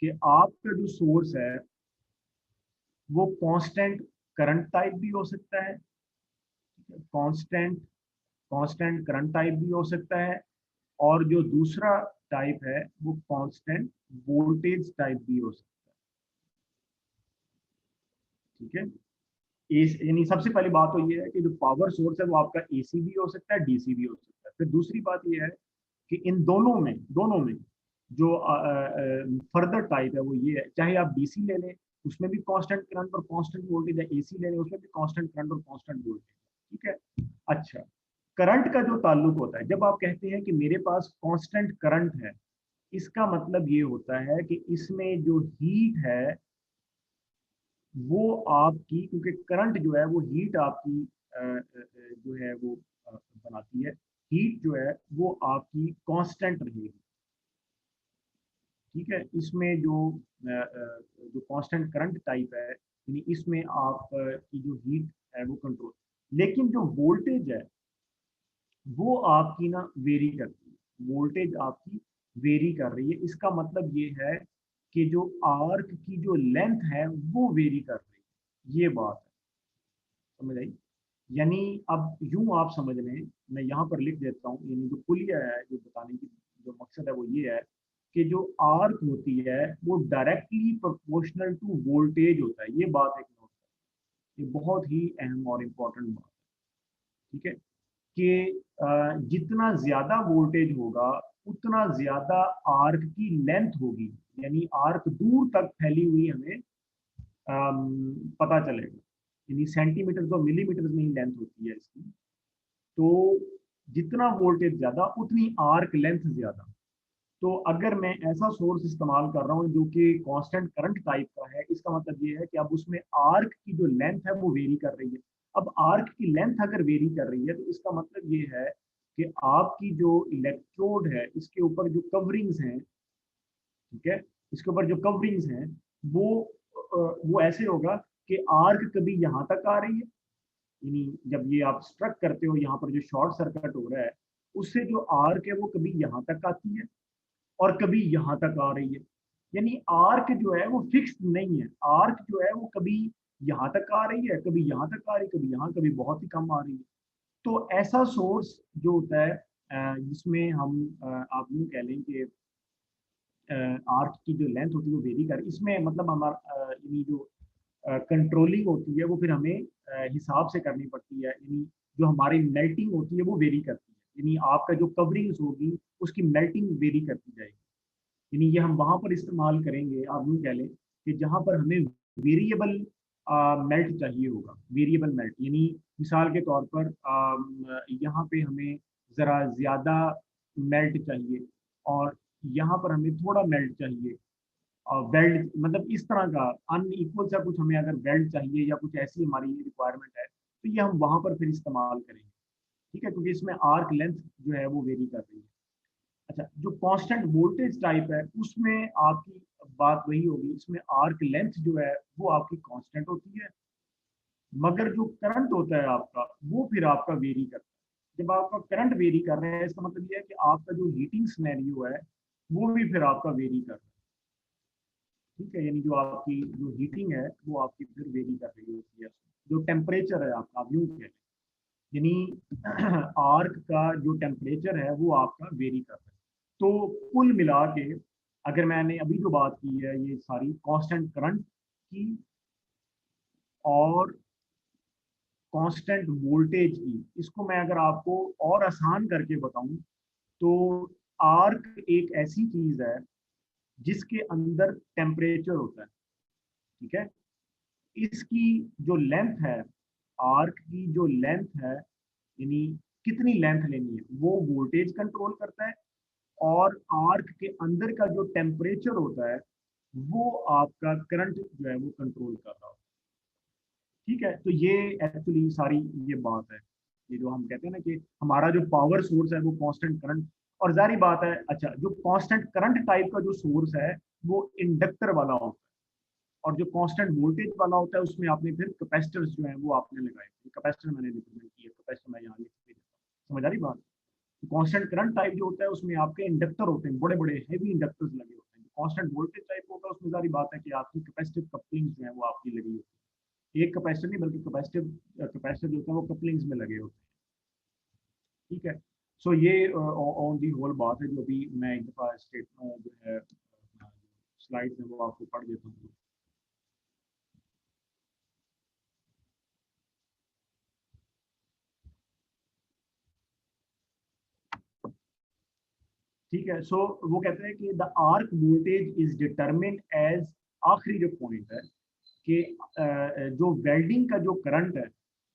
कि आपका जो सोर्स है वो कांस्टेंट करंट टाइप भी हो सकता है, कांस्टेंट कांस्टेंट करंट टाइप भी हो सकता है, और जो दूसरा टाइप है वो कांस्टेंट वोल्टेज टाइप भी हो सकता है। ठीक है, यानी सबसे पहली बात तो ये है कि जो पावर सोर्स है वो आपका एसी भी हो सकता है, डीसी भी हो सकता है। फिर दूसरी बात ये है कि इन दोनों में जो फर्दर टाइप है वो ये है, चाहे आप डीसी ले लें उसमें भी कांस्टेंट करंट और कांस्टेंट वोल्टेज है, एसी ले लें उसमें भी कांस्टेंट करंट और कांस्टेंट वोल्टेज। ठीक है। अच्छा, करंट का जो ताल्लुक होता है, जब आप कहते हैं कि मेरे पास कांस्टेंट करंट है, इसका मतलब ये होता है कि इसमें जो हीट है वो आपकी, क्योंकि करंट जो है वो हीट आपकी जो है वो बनाती है, हीट जो है वो आपकी कांस्टेंट रहेगी। ठीक है, इसमें जो कांस्टेंट करंट टाइप है, यानी इसमें आप की जो हीट है वो कंट्रोल, लेकिन जो वोल्टेज है वो आपकी ना वेरी करती है, वोल्टेज आपकी वेरी कर रही है। इसका मतलब ये है कि जो आर्क की जो लेंथ है वो वेरी कर रही है, ये बात है, समझ आई? यानी अब यूं आप समझ लें, मैं यहाँ पर लिख देता हूँ, यानी जो पुलिया है जो बताने की जो मकसद है वो ये है कि जो आर्क होती है वो डायरेक्टली प्रोपोर्शनल टू वोल्टेज होता है। ये बात एक नोट है, ये बहुत ही अहम और इम्पोर्टेंट बात है। ठीक है, कि जितना ज्यादा वोल्टेज होगा उतना ज्यादा आर्क की लेंथ होगी, यानी आर्क दूर तक फैली हुई हमें पता चलेगा, यानी सेंटीमीटर तो मिलीमीटर में ही लेंथ होती है इसकी। तो जितना वोल्टेज ज्यादा उतनी आर्क लेंथ ज्यादा। तो अगर मैं ऐसा सोर्स इस्तेमाल कर रहा हूँ जो कि कांस्टेंट करंट टाइप का है, इसका मतलब ये है कि अब उसमें आर्क की जो लेंथ है वो वेरी कर रही है। अब आर्क की लेंथ अगर वेरी कर रही है तो इसका मतलब ये है कि आपकी जो इलेक्ट्रोड है इसके ऊपर जो कवरिंग्स हैं, ठीक है, इसके ऊपर जो कवरिंग्स हैं वो वो ऐसे होगा कि आर्क कभी यहाँ तक आ रही है, यानी जब ये आप स्ट्रक करते हो यहाँ पर जो शॉर्ट सर्किट हो रहा है उससे जो आर्क है वो कभी यहाँ तक आती है और कभी यहाँ तक आ रही है। यानी आर्क जो है वो फिक्स नहीं है, आर्क जो है वो कभी यहाँ तक आ रही है, कभी यहाँ तक आ रही है, कभी यहाँ, कभी बहुत ही कम आ रही है। तो ऐसा सोर्स जो होता है जिसमें हम आप यूँ कह लें कि आर्क की जो लेंथ होती है वो वेरी कर, इसमें मतलब हमारा यानी जो कंट्रोलिंग होती है वो फिर हमें हिसाब से करनी पड़ती है, यानी जो हमारी मेल्टिंग होती है वो वेरी करती है, यानी आपका जो कवरिंग्स होगी उसकी मेल्टिंग वेरी करती जाएगी। यानी ये हम वहां पर इस्तेमाल करेंगे, आप यूँ कह लें कि जहां पर हमें वेरिएबल मेल्ट चाहिए होगा, वेरिएबल मेल्ट, यानी मिसाल के तौर पर यहाँ पे हमें ज़रा ज़्यादा मेल्ट चाहिए और यहाँ पर हमें थोड़ा मेल्ट चाहिए, वेल्ड मतलब इस तरह का अनइक्वल सा कुछ हमें अगर वेल्ड चाहिए या कुछ ऐसी हमारी रिक्वायरमेंट है तो ये हम वहां पर फिर इस्तेमाल करेंगे। ठीक है, क्योंकि इसमें आर्क लेंथ जो है वो वेरी कर रही है। अच्छा, जो कांस्टेंट वोल्टेज टाइप है उसमें आपकी बात वही होगी, इसमें आर्क लेंथ जो है वो आपकी कांस्टेंट होती है, मगर जो करंट होता है आपका वो फिर आपका वेरी करता है। जब आपका करंट वेरी कर रहा है इसका मतलब ये है कि आपका जो हीटिंग सिनेरियो है वो भी फिर आपका वेरी कर रहा है। ठीक है, यानी जो आपकी जो हीटिंग है वो आपकी फिर वेरी कर रही होती है, जो टेम्परेचर है आपका, आप यूँ कह लें, यानी आर्क का जो टेम्परेचर है वो आपका वेरी कर रहा है। तो कुल मिला के अगर मैंने अभी जो बात की है ये सारी कांस्टेंट करंट की और कांस्टेंट वोल्टेज की, इसको मैं अगर आपको और आसान करके बताऊं तो आर्क एक ऐसी चीज है जिसके अंदर टेम्परेचर होता है। ठीक है, इसकी जो लेंथ है, आर्क की जो लेंथ है, यानी कितनी लेंथ लेनी है वो वोल्टेज कंट्रोल करता है, और आर्क के अंदर का जो टेम्परेचर होता है वो आपका करंट जो है वो कंट्रोल कर रहा होता है। ठीक है, तो ये एक्चुअली सारी ये बात है, ये जो हम कहते हैं ना कि हमारा जो पावर सोर्स है वो कांस्टेंट करंट, और जारी बात है, अच्छा जो कांस्टेंट करंट टाइप का जो सोर्स है वो इंडक्टर वाला होता है, और जो कांस्टेंट वोल्टेज वाला होता है उसमें आपने फिर कैपेसिटर्स जो हैं वो आपने लगाए। कैपेसिटर मैंने रिप्रेजेंट किया, कैपेसिटर मैं यहाँ लिख के देता हूँ। समझ आ रही बात? कांस्टेंट करंट टाइप जो होता है उसमें आपके इंडक्टर होते हैं, बड़े बड़े हैवी इंडक्टर्स लगे होते हैं। कांस्टेंट वोल्टेज टाइप होता है उसमें सारी बात है कि आपकी कैपेसिटिव कपलिंग जो है वो आपकी लगी होती है। एक कैपेसिटर नहीं बल्कि कैपेसिटिव कैपेसिटर जो होता है वो कपलिंग्स में लगे होते हैं। ठीक है। सो ये ऑन दी होल बात है जो अभी मैं एक दफा स्टेटमेंट जो है स्लाइड में वो आपको पढ़ देता हूँ। ठीक है। सो वो कहते हैं कि the arc voltage is determined as, आखिरी जो पॉइंट है कि जो वेल्डिंग का जो करंट है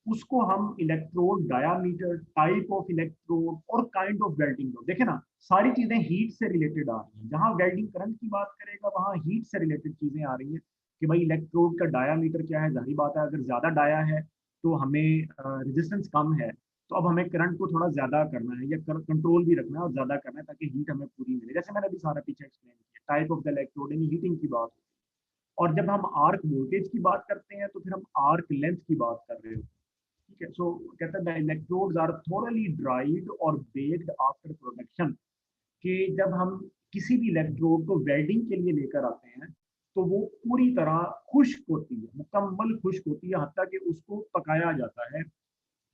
उसको हम electrode diameter, type of electrode और काइंड ऑफ वेल्डिंग, देखे ना सारी चीजें हीट से रिलेटेड आ रही हैं। जहां वेल्डिंग करंट की बात करेगा वहां हीट से रिलेटेड चीजें आ रही हैं कि भाई इलेक्ट्रोड का डायामीटर क्या है। जाहिर बात है अगर ज्यादा डाया है तो हमें रेजिस्टेंस कम है, तो अब हमें करंट को थोड़ा ज्यादा करना है या कंट्रोल भी रखना है और ज्यादा करना है ताकि हीट हमें पूरी मिले। जैसे मैंने अभी सारा पीछे एक्सप्लेन किया, टाइप ऑफ द इलेक्ट्रोड यानी हीटिंग की बात। और जब हम आर्क वोल्टेज की बात करते हैं तो फिर हम आर्क लेंथ की बात कर रहे हो। ठीक है। सो कहता है the electrodes are thoroughly dried और बेक्ड आफ्टर प्रोडक्शन, कि जब हम किसी भी इलेक्ट्रोड को वेल्डिंग के लिए लेकर आते हैं तो वो पूरी तरह खुश्क होती है, मुकम्मल खुश्क होती है, हत्ता कि उसको पकाया जाता है।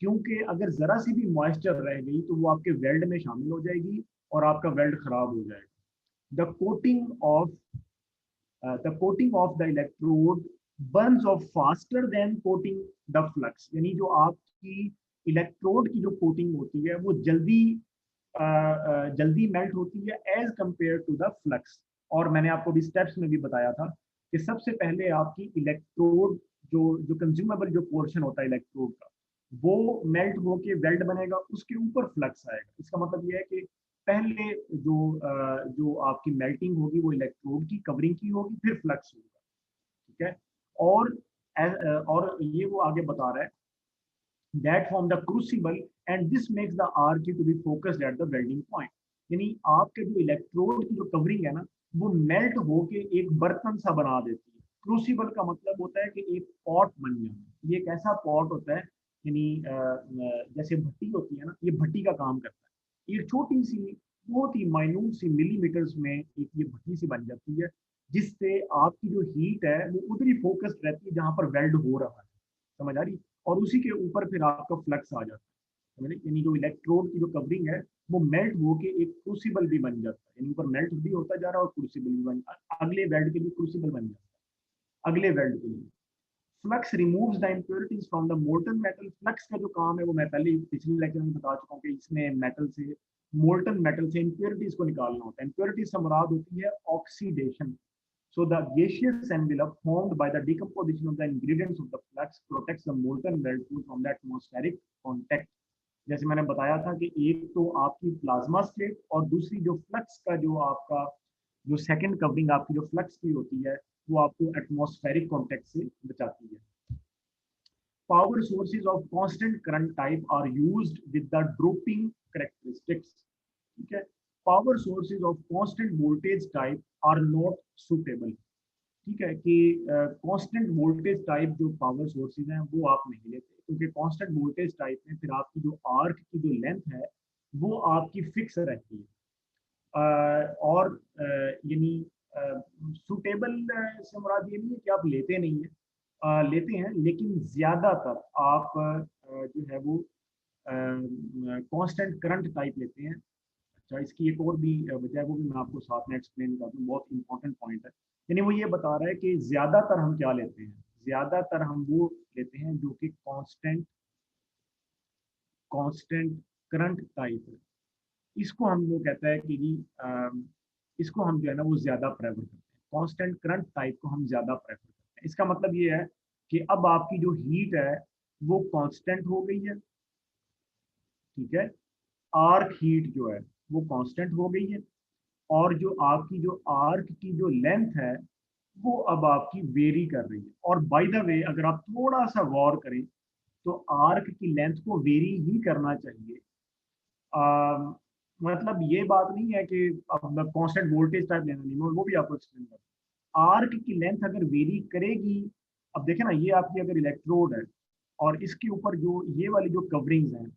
क्योंकि अगर जरा सी भी मॉइस्चर रह गई तो वो आपके वेल्ड में शामिल हो जाएगी और आपका वेल्ड खराब हो जाएगा। The coating of the coating of the electrode burns off faster than coating the flux, यानी जो आपकी इलेक्ट्रोड की जो कोटिंग होती है वो जल्दी जल्दी मेल्ट होती है as compared to the flux. और मैंने आपको भी स्टेप्स में भी बताया था कि सबसे पहले आपकी इलेक्ट्रोड जो जो कंज्यूमेबल जो पोर्शन होता है इलेक्ट्रोड का वो मेल्ट होके वेल्ड बनेगा, उसके ऊपर फ्लक्स आएगा। इसका मतलब ये है कि पहले जो आपकी मेल्टिंग होगी वो इलेक्ट्रोड की कवरिंग की होगी, फिर फ्लक्स होगा। ठीक है। और और ये वो आगे बता रहा है that form the crucible and this makes the arc to be focused at the welding point, यानी आपके जो इलेक्ट्रोड की जो कवरिंग है ना वो मेल्ट होके एक बर्तन सा बना देती है। क्रूसिबल का मतलब होता है कि एक पॉट बन जाना। ये एक ऐसा पॉट होता है, यानी जैसे भट्टी होती है ना, ये भट्टी का काम करता है। एक छोटी सी बहुत ही माइन्यूट सी मिलीमीटर्स में एक ये भट्टी सी बन जाती है, जिससे आपकी जो हीट है वो उधर ही फोकस्ड रहती है जहां पर वेल्ड हो रहा है। समझ आ रही? और उसी के ऊपर फिर आपका फ्लक्स आ जाता है। यानी जो इलेक्ट्रोड की जो कवरिंग है वो मेल्ट होके एक क्रूसिबल भी बन जाता है, यानी ऊपर मेल्ट भी होता जा रहा है और क्रूसिबल भी बन, अगले वेल्ड के लिए क्रूसिबल बन जाता है अगले वेल्ड के लिए। Flux removes the impurities from the molten metal. Flux का जो काम है वो मैं पहले पिछले लेक्चर में बता चुका हूँ कि इसमें मेटल से, मोल्टन मेटल से इम्प्योरिटीज को निकालना होता है। इम्प्योरिटीज से मुराद होती है oxidation. So the gaseous envelope formed by the decomposition of the ingredients of the flux protects the molten whirlpool from the atmospheric contact. जैसे मैंने बताया था कि एक तो आपकी प्लाज्मा स्टेट और दूसरी जो फ्लक्स का जो आपका जो सेकंड कवरिंग आपकी जो फ्लक्स की होती है वो आपको एटमॉस्फेरिक कांटेक्ट से बचाती है। Power sources of constant current type are used with the dropping characteristics. ठीक है। Power sources of constant voltage type are not suitable. ठीक है कि कांस्टेंट वोल्टेज टाइप जो पावर सोर्सेज हैं वो आप नहीं लेते, क्योंकि कांस्टेंट वोल्टेज टाइप में फिर आपकी जो आर्क की जो लेंथ है वो आपकी फिक्स रहती है। और यानी सुटेबल से मुराद ये नहीं है कि आप लेते नहीं है, लेते हैं, लेकिन ज्यादातर आप जो है वो कांस्टेंट करंट टाइप लेते हैं। अच्छा, इसकी एक और भी वजह है, वो भी मैं आपको साथ में एक्सप्लेन कर दूँ, बहुत इंपॉर्टेंट पॉइंट है। यानी वो ये बता रहा है कि ज्यादातर हम क्या लेते हैं, ज्यादातर हम वो लेते हैं जो कि कांस्टेंट कांस्टेंट करंट टाइप है। इसको हम वो कहता है कि जी इसको हम जो है ना वो ज्यादा प्रेफर करते हैं, कांस्टेंट करंट टाइप को हम ज्यादा प्रेफर करते हैं। इसका मतलब ये है कि अब आपकी जो हीट है वो कांस्टेंट हो गई है। ठीक है। आर्क हीट जो है वो कांस्टेंट हो गई है, और जो आपकी जो आर्क की जो लेंथ है वो अब आपकी वेरी कर रही है। और बाय द वे अगर आप थोड़ा सा गौर करें तो आर्क की लेंथ को वेरी ही करना चाहिए। मतलब ये बात नहीं है कि अब कांस्टेंट वोल्टेज टाइप लेना नहीं, वो भी आपको एक्सप्लेन कर।
आर्क की लेंथ अगर वेरी करेगी, अब देखें ना, ये आपकी अगर इलेक्ट्रोड है और इसके ऊपर जो ये वाली जो कवरिंग्स हैं,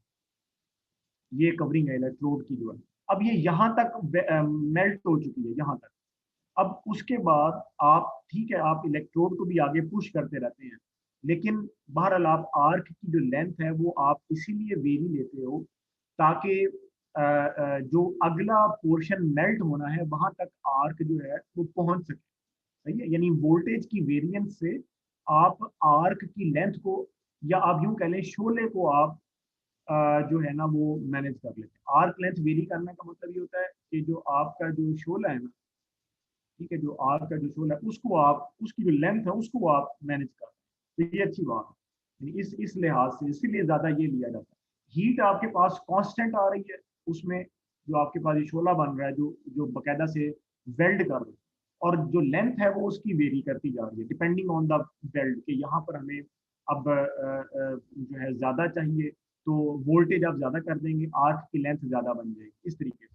ये कवरिंग है इलेक्ट्रोड की जो है, अब ये यहाँ तक मेल्ट हो चुकी है यहाँ तक। अब उसके बाद आप, ठीक है, आप इलेक्ट्रोड को भी आगे पुश करते रहते हैं, लेकिन बहरहाल आप आर्क की जो लेंथ है वो आप इसीलिए वेरी लेते हो ताकि जो अगला पोर्शन मेल्ट होना है वहां तक आर्क जो है वो पहुंच सके। सही है, यानी वोल्टेज की वेरिएंस से आप आर्क की लेंथ को, या आप यूं कह लें शोले को आप जो है ना वो मैनेज कर लेते हैं। आर्क लेंथ वेरी करने का मतलब ये होता है कि जो आपका जो शोला है ना, ठीक है, जो आर्क का जो शोला है उसको आप, उसकी जो लेंथ है उसको आप मैनेज कर, तो ये अच्छी बात है। यानी इस लिहाज से इसीलिए ज्यादा ये लिया जाता है। हीट आपके पास कांस्टेंट आ रही है उसमें, जो आपके पास ये शोला बन रहा है जो जो बकायदा से वेल्ड कर रहा है, और जो लेंथ है वो उसकी वेरी करती जा रही है डिपेंडिंग ऑन द वेल्ड, के यहाँ पर हमें अब जो है ज्यादा चाहिए तो वोल्टेज आप ज्यादा कर देंगे, आर्क की लेंथ ज्यादा बन जाएगी, इस तरीके से,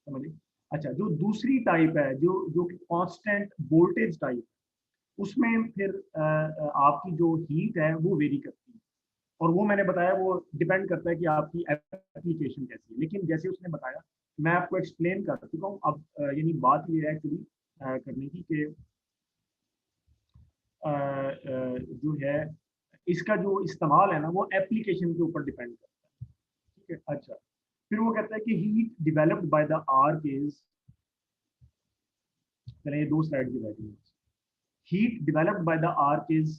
समझिए। अच्छा, जो दूसरी टाइप है जो जो कि कांस्टेंट वोल्टेज टाइप, उसमें फिर आपकी जो हीट है वो वेरी करती है, और वो मैंने बताया वो डिपेंड करता है कि आपकी एप्लीकेशन कैसी है। लेकिन जैसे उसने बताया, मैं आपको एक्सप्लेन कर चुका हूँ अब, यानी बात ये है एक्चुअली करने की कि जो है इसका जो इस्तेमाल है ना वो एप्लीकेशन के ऊपर डिपेंड करता है। ठीक है, अच्छा, फिर वो कहता है कि heat developed by the arc is, चलिए ये दो स्लाइड की बैठी है। Heat developed by the arc is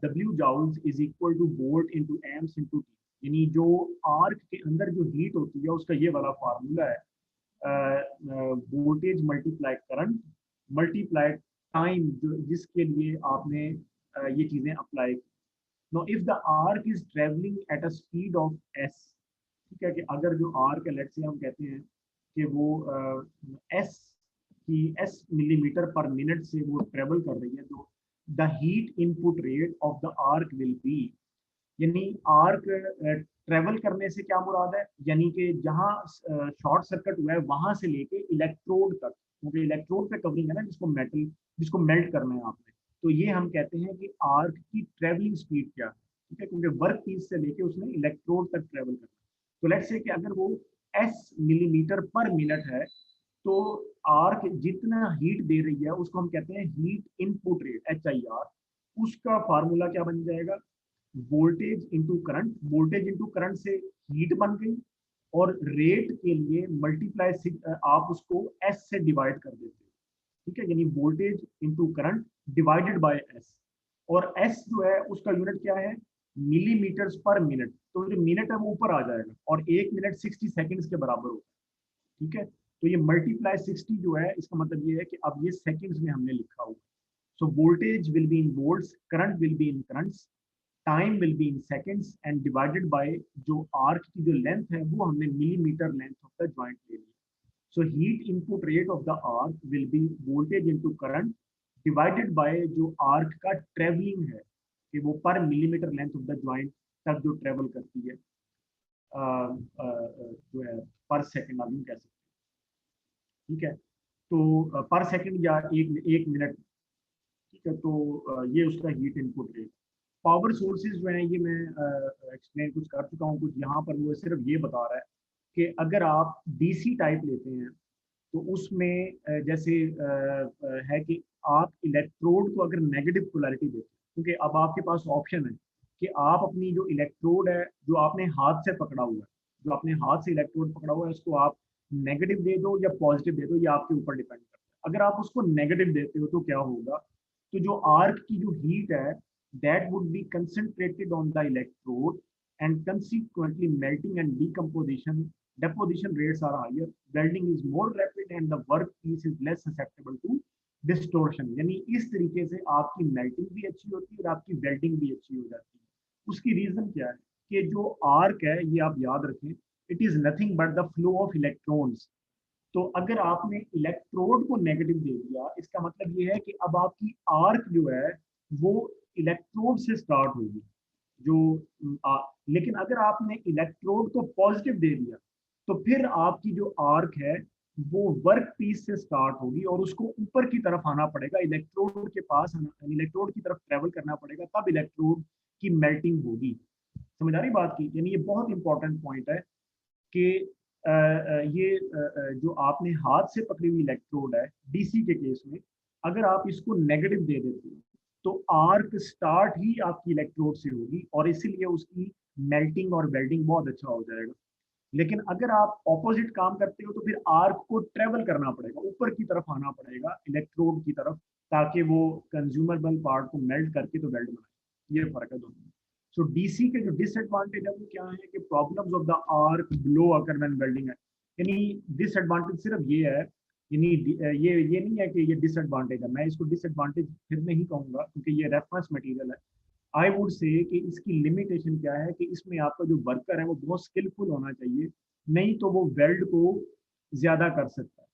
W joules is equal to volt into amps into T। यानी जो आर्क के अंदर जो हीट होती है उसका ये वाला फार्मूला है, voltage multiply current multiply time, जो जिसके लिए आपने ये चीजें अप्लाई की। Know if the arc is travelling at a speed of S, ठीक है, कि अगर जो आर्क है, लेट्स से हम कहते हैं कि वो एस की एस मिलीमीटर पर मिनट से वो ट्रेवल कर रही है, तो the heat input rate of the arc will be, यानी आर्क ट्रेवल करने से क्या मुराद है, यानी कि जहाँ शॉर्ट सर्किट हुआ है वहां से लेके इलेक्ट्रोड तक, क्योंकि इलेक्ट्रोड पे कवरिंग है ना, जिसको मेटल, जिसको मेल्ट करना है आपने, तो ये हम कहते हैं कि आर्क की ट्रेवलिंग स्पीड क्या है। ठीक है, क्योंकि वर्क पीस से लेके उसने इलेक्ट्रोड तक ट्रेवल करना है। तो लेट्स से कि अगर वो एस मिलीमीटर पर मिनट है, तो आर्क जितना हीट दे रही है उसको हम कहते हैं हीट इनपुट रेट, HIR। उसका फार्मूला क्या बन जाएगा, voltage into current, voltage into current से हीट बन गई, और रेट के लिए मल्टीप्लाई आप उसको एस से डिवाइड कर देते हो। ठीक है, यानी voltage into current divided by S, और एस जो है उसका यूनिट क्या है, मिलीमीटर्स पर मिनट, तो जो मिनट है वो ऊपर आ जाएगा, और एक मिनट 60 सेकेंड्स के बराबर होगा। ठीक है, तो ये मल्टीप्लाई 60 जो है इसका मतलब ये है कि अब ये सेकंड्स में हमने लिखा हुआ। So voltage will be in volts, current will be in currents, time will be in seconds, and divided by जो आर्क की जो लेंथ है वो हमने millimetre length of the joint ले लिया। So heat input rate of the arc will be voltage into current divided by जो arc का ट्रेवलिंग है, कि वो पर millimetre length of the joint तक जो ट्रेवल करती है, जो है पर सेकंड आप यूं कह सकते हैं। ठीक है, तो पर सेकंड या एक एक मिनट। ठीक है, तो ये उसका heat input rate. Power sources जो है ये मैं एक्सप्लेन कुछ कर चुका हूँ, कुछ यहाँ पर वो सिर्फ ये बता रहा है कि अगर आप DC टाइप लेते हैं तो उसमें जैसे है कि आप इलेक्ट्रोड को अगर नेगेटिव पोलैरिटी देते हैं, क्योंकि अब आपके पास ऑप्शन है कि आप अपनी जो इलेक्ट्रोड है जो आपने हाथ से पकड़ा हुआ है, जो आपने हाथ से इलेक्ट्रोड पकड़ा हुआ है उसको आप नेगेटिव दे दो या पॉजिटिव दे दो, ये आपके ऊपर डिपेंड करता है। अगर आप उसको नेगेटिव देते हो तो क्या होगा, तो जो आर्क की जो हीट है that would be concentrated on the electrode, and consequently melting and deposition rates are higher, welding is more rapid, and the workpiece is less susceptible to distortion। यानी इस तरीके से आपकी मेल्टिंग भी अच्छी होती है और आपकी वेल्डिंग भी अच्छी हो जाती है। उसकी रीजन क्या है कि जो आर्क है ये आप याद रखें, it is nothing but the flow of electrons. तो अगर आपने इलेक्ट्रोड को नेगेटिव दे दिया, इसका मतलब ये है कि अब आपकी आर्क जो है वो इलेक्ट्रोड से स्टार्ट होगी, जो लेकिन अगर आपने इलेक्ट्रोड को पॉजिटिव दे दिया तो फिर आपकी जो आर्क है वो वर्क पीस से स्टार्ट होगी और उसको ऊपर की तरफ आना पड़ेगा, इलेक्ट्रोड के पास आना, इलेक्ट्रोड की तरफ ट्रेवल करना पड़ेगा, तब इलेक्ट्रोड की मेल्टिंग होगी। समझ आ रही बात की? यानी ये बहुत इंपॉर्टेंट पॉइंट है कि ये जो आपने हाथ से पकड़ी हुई इलेक्ट्रोड है डीसी के केस में, अगर आप इसको नेगेटिव दे देते हो तो आर्क स्टार्ट ही आपकी इलेक्ट्रोड से होगी और इसीलिए उसकी मेल्टिंग और वेल्डिंग बहुत अच्छा हो जाएगा। लेकिन अगर आप ऑपोजिट काम करते हो तो फिर आर्क को ट्रेवल करना पड़ेगा, ऊपर की तरफ आना पड़ेगा इलेक्ट्रोड की तरफ, ताकि वो कंज्यूमेबल पार्ट को मेल्ट करके तो वेल्ड बनाए। ये फर्क है दोनों में। सो डीसी के जो डिसएडवांटेज है वो क्या है कि problems of the arc blow occur when welding है। यानी डिसएडवांटेज सिर्फ ये है, यानी ये नहीं है कि ये डिसएडवांटेज है, मैं इसको डिसएडवांटेज फिर नहीं कहूंगा क्योंकि ये रेफरेंस मटेरियल है। आई वुड से कि इसकी लिमिटेशन क्या है कि इसमें आपका जो वर्कर है वो बहुत स्किलफुल होना चाहिए, नहीं तो वो वेल्ड को ज्यादा कर सकता है।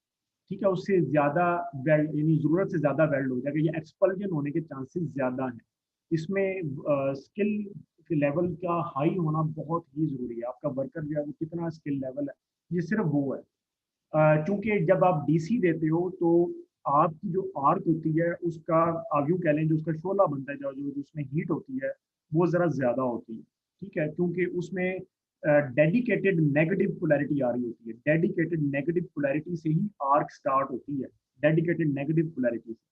ठीक है, उससे ज्यादा वेल्ड यानी जरूरत से ज्यादा वेल्ड हो जाएगा, ये एक्सपल्जन होने के चांसेस ज्यादा हैं। इसमें स्किल लेवल का हाई होना बहुत ही जरूरी है। आपका वर्कर जो है वो कितना स्किल लेवल है, ये सिर्फ वो है। चूंकि जब आप डीसी देते हो तो आपकी जो आर्क होती है उसका, आप यूँ कह लें जो उसका शोला बनता है, जो उसमें हीट होती है वो ज़रा ज़्यादा होती है। ठीक है, क्योंकि उसमें डेडिकेटेड नेगेटिव पोलैरिटी आ रही होती है, डेडिकेटेड नेगेटिव पोलैरिटी से ही आर्क स्टार्ट होती है, डेडिकेटेड नेगेटिव पोलैरिटी से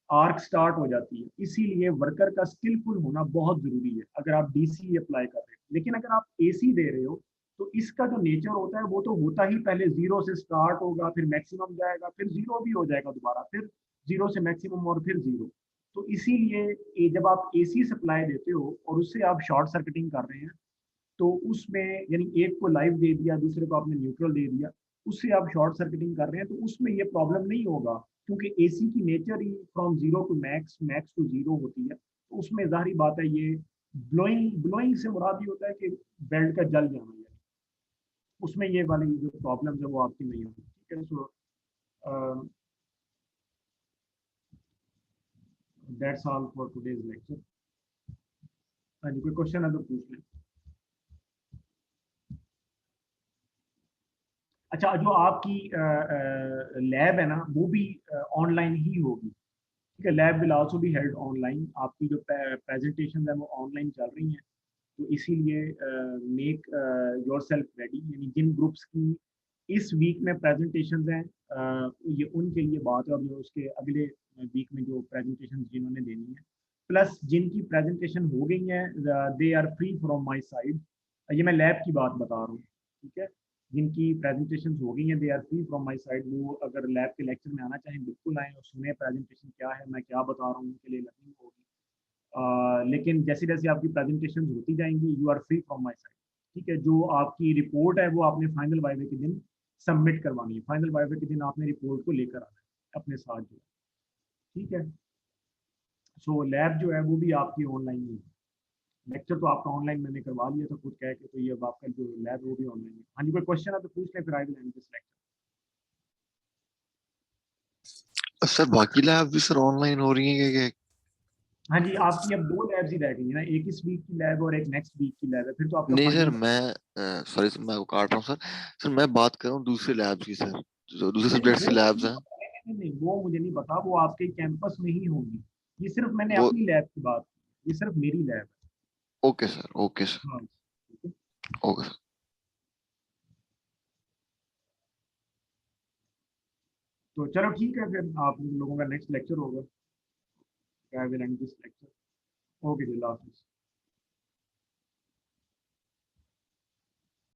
आर्क स्टार्ट हो जाती है। इसीलिए वर्कर का स्किलफुल होना बहुत जरूरी है अगर आप डीसी अप्लाई कर रहे हो। लेकिन अगर आप एसी दे रहे हो तो इसका जो नेचर होता है वो तो होता ही पहले जीरो से स्टार्ट होगा, फिर मैक्सिमम जाएगा, फिर जीरो भी हो जाएगा दोबारा, फिर जीरो से मैक्सिमम और फिर जीरो। तो इसीलिए जब आप एसी सप्लाई देते हो और उससे आप शॉर्ट सर्किटिंग कर रहे हैं तो उसमें यानी एक को लाइव दे दिया, दूसरे को आपने न्यूट्रल दे दिया, उससे आप शॉर्ट सर्किटिंग कर रहे हैं, तो उसमें ये प्रॉब्लम नहीं होगा क्योंकि एसी की नेचर ही from zero to max, max to zero होती है। तो उसमें जाहिर बात है ये ब्लोइंग, ब्लोइंग से मुराद ये होता है कि बेल्ट का जल जाना है, उसमें ये वाली जो प्रॉब्लम है वो आपकी नहीं होगी। ठीक है, so that's all for today's lecture. हाँ जी, कोई क्वेश्चन है तो पूछ लें। अच्छा, जो आपकी लैब है ना वो भी ऑनलाइन ही होगी? ठीक है, lab will also be held online, आपकी जो प्रेजेंटेशन है वो ऑनलाइन चल रही हैं। तो इसीलिए मेक योर सेल्फ रेडी, यानी जिन ग्रुप्स की इस वीक में प्रेजेंटेशन हैं ये उनके लिए बात है, और जो उसके अगले वीक में जो प्रेजेंटेशन जिन्होंने देनी है, प्लस जिनकी प्रेजेंटेशन हो गई है they are free from my side. ये मैं लैब की बात बता रहा हूँ। ठीक है, जिनकी प्रेजेंटेशन हो गई हैं they are free from my side, वो अगर लैब के लेक्चर में आना चाहें बिल्कुल आएँ और सुने प्रेजेंटेशन क्या है, मैं क्या बता रहा हूँ, उनके लिए लर्निंग होगी। लेकिन जैसे जैसे आपकी प्रेजेंटेशन होती जाएंगी you are free from my side. ठीक है, जो आपकी रिपोर्ट है वो आपने फाइनल वाइवे के दिन सबमिट करवानी है, फाइनल वाइवे के दिन आपने रिपोर्ट को लेकर आना है अपने साथ जो है। ठीक है, सो लैब जो है वो भी आपकी ऑनलाइन ही है। लेक्चर तो आपका ऑनलाइन मैंने करवा लिया था खुद कह के, तो ये अब आपका जो लैब है वो भी ऑनलाइन है। हाँ जी, कोई क्वेश्चन है तो पूछ लें, फिर आई will end this lecture.
Sir बाकी लैब भी सर ऑनलाइन हो रही है क्या?
हाँ जी, आपकी अब दो लैब्स ही रह गई है ना, एक इस वीक की लैब और एक नेक्स्ट वीक की लैब है, फिर तो आपका
नहीं सर,
फाइनल।
मैं सॉरी सर, मैं आपको काट रहा हूँ सर। सर मैं बात कर रहा हूँ दूसरे लैब्स की सर, जो दूसरे
नहीं
सब्जेक्ट्स
वो
की
मुझे
लैब्स
नहीं
हैं।
पता, नहीं, वो मुझे नहीं पता, वो आपके कैंपस में ही होंगी। ये सिर्फ मैंने
वो
अपनी लैब की बात की, ये सिर्फ मेरी लैब
ओके सर, ओके
है।
सर,
हाँ, ठीक है।
Okay sir.
तो चलो ठीक है, फिर आप लोगों का नेक्स्ट लेक्चर होगा। I will end this lecture. Okay ji, अल्लाह हाफिज़।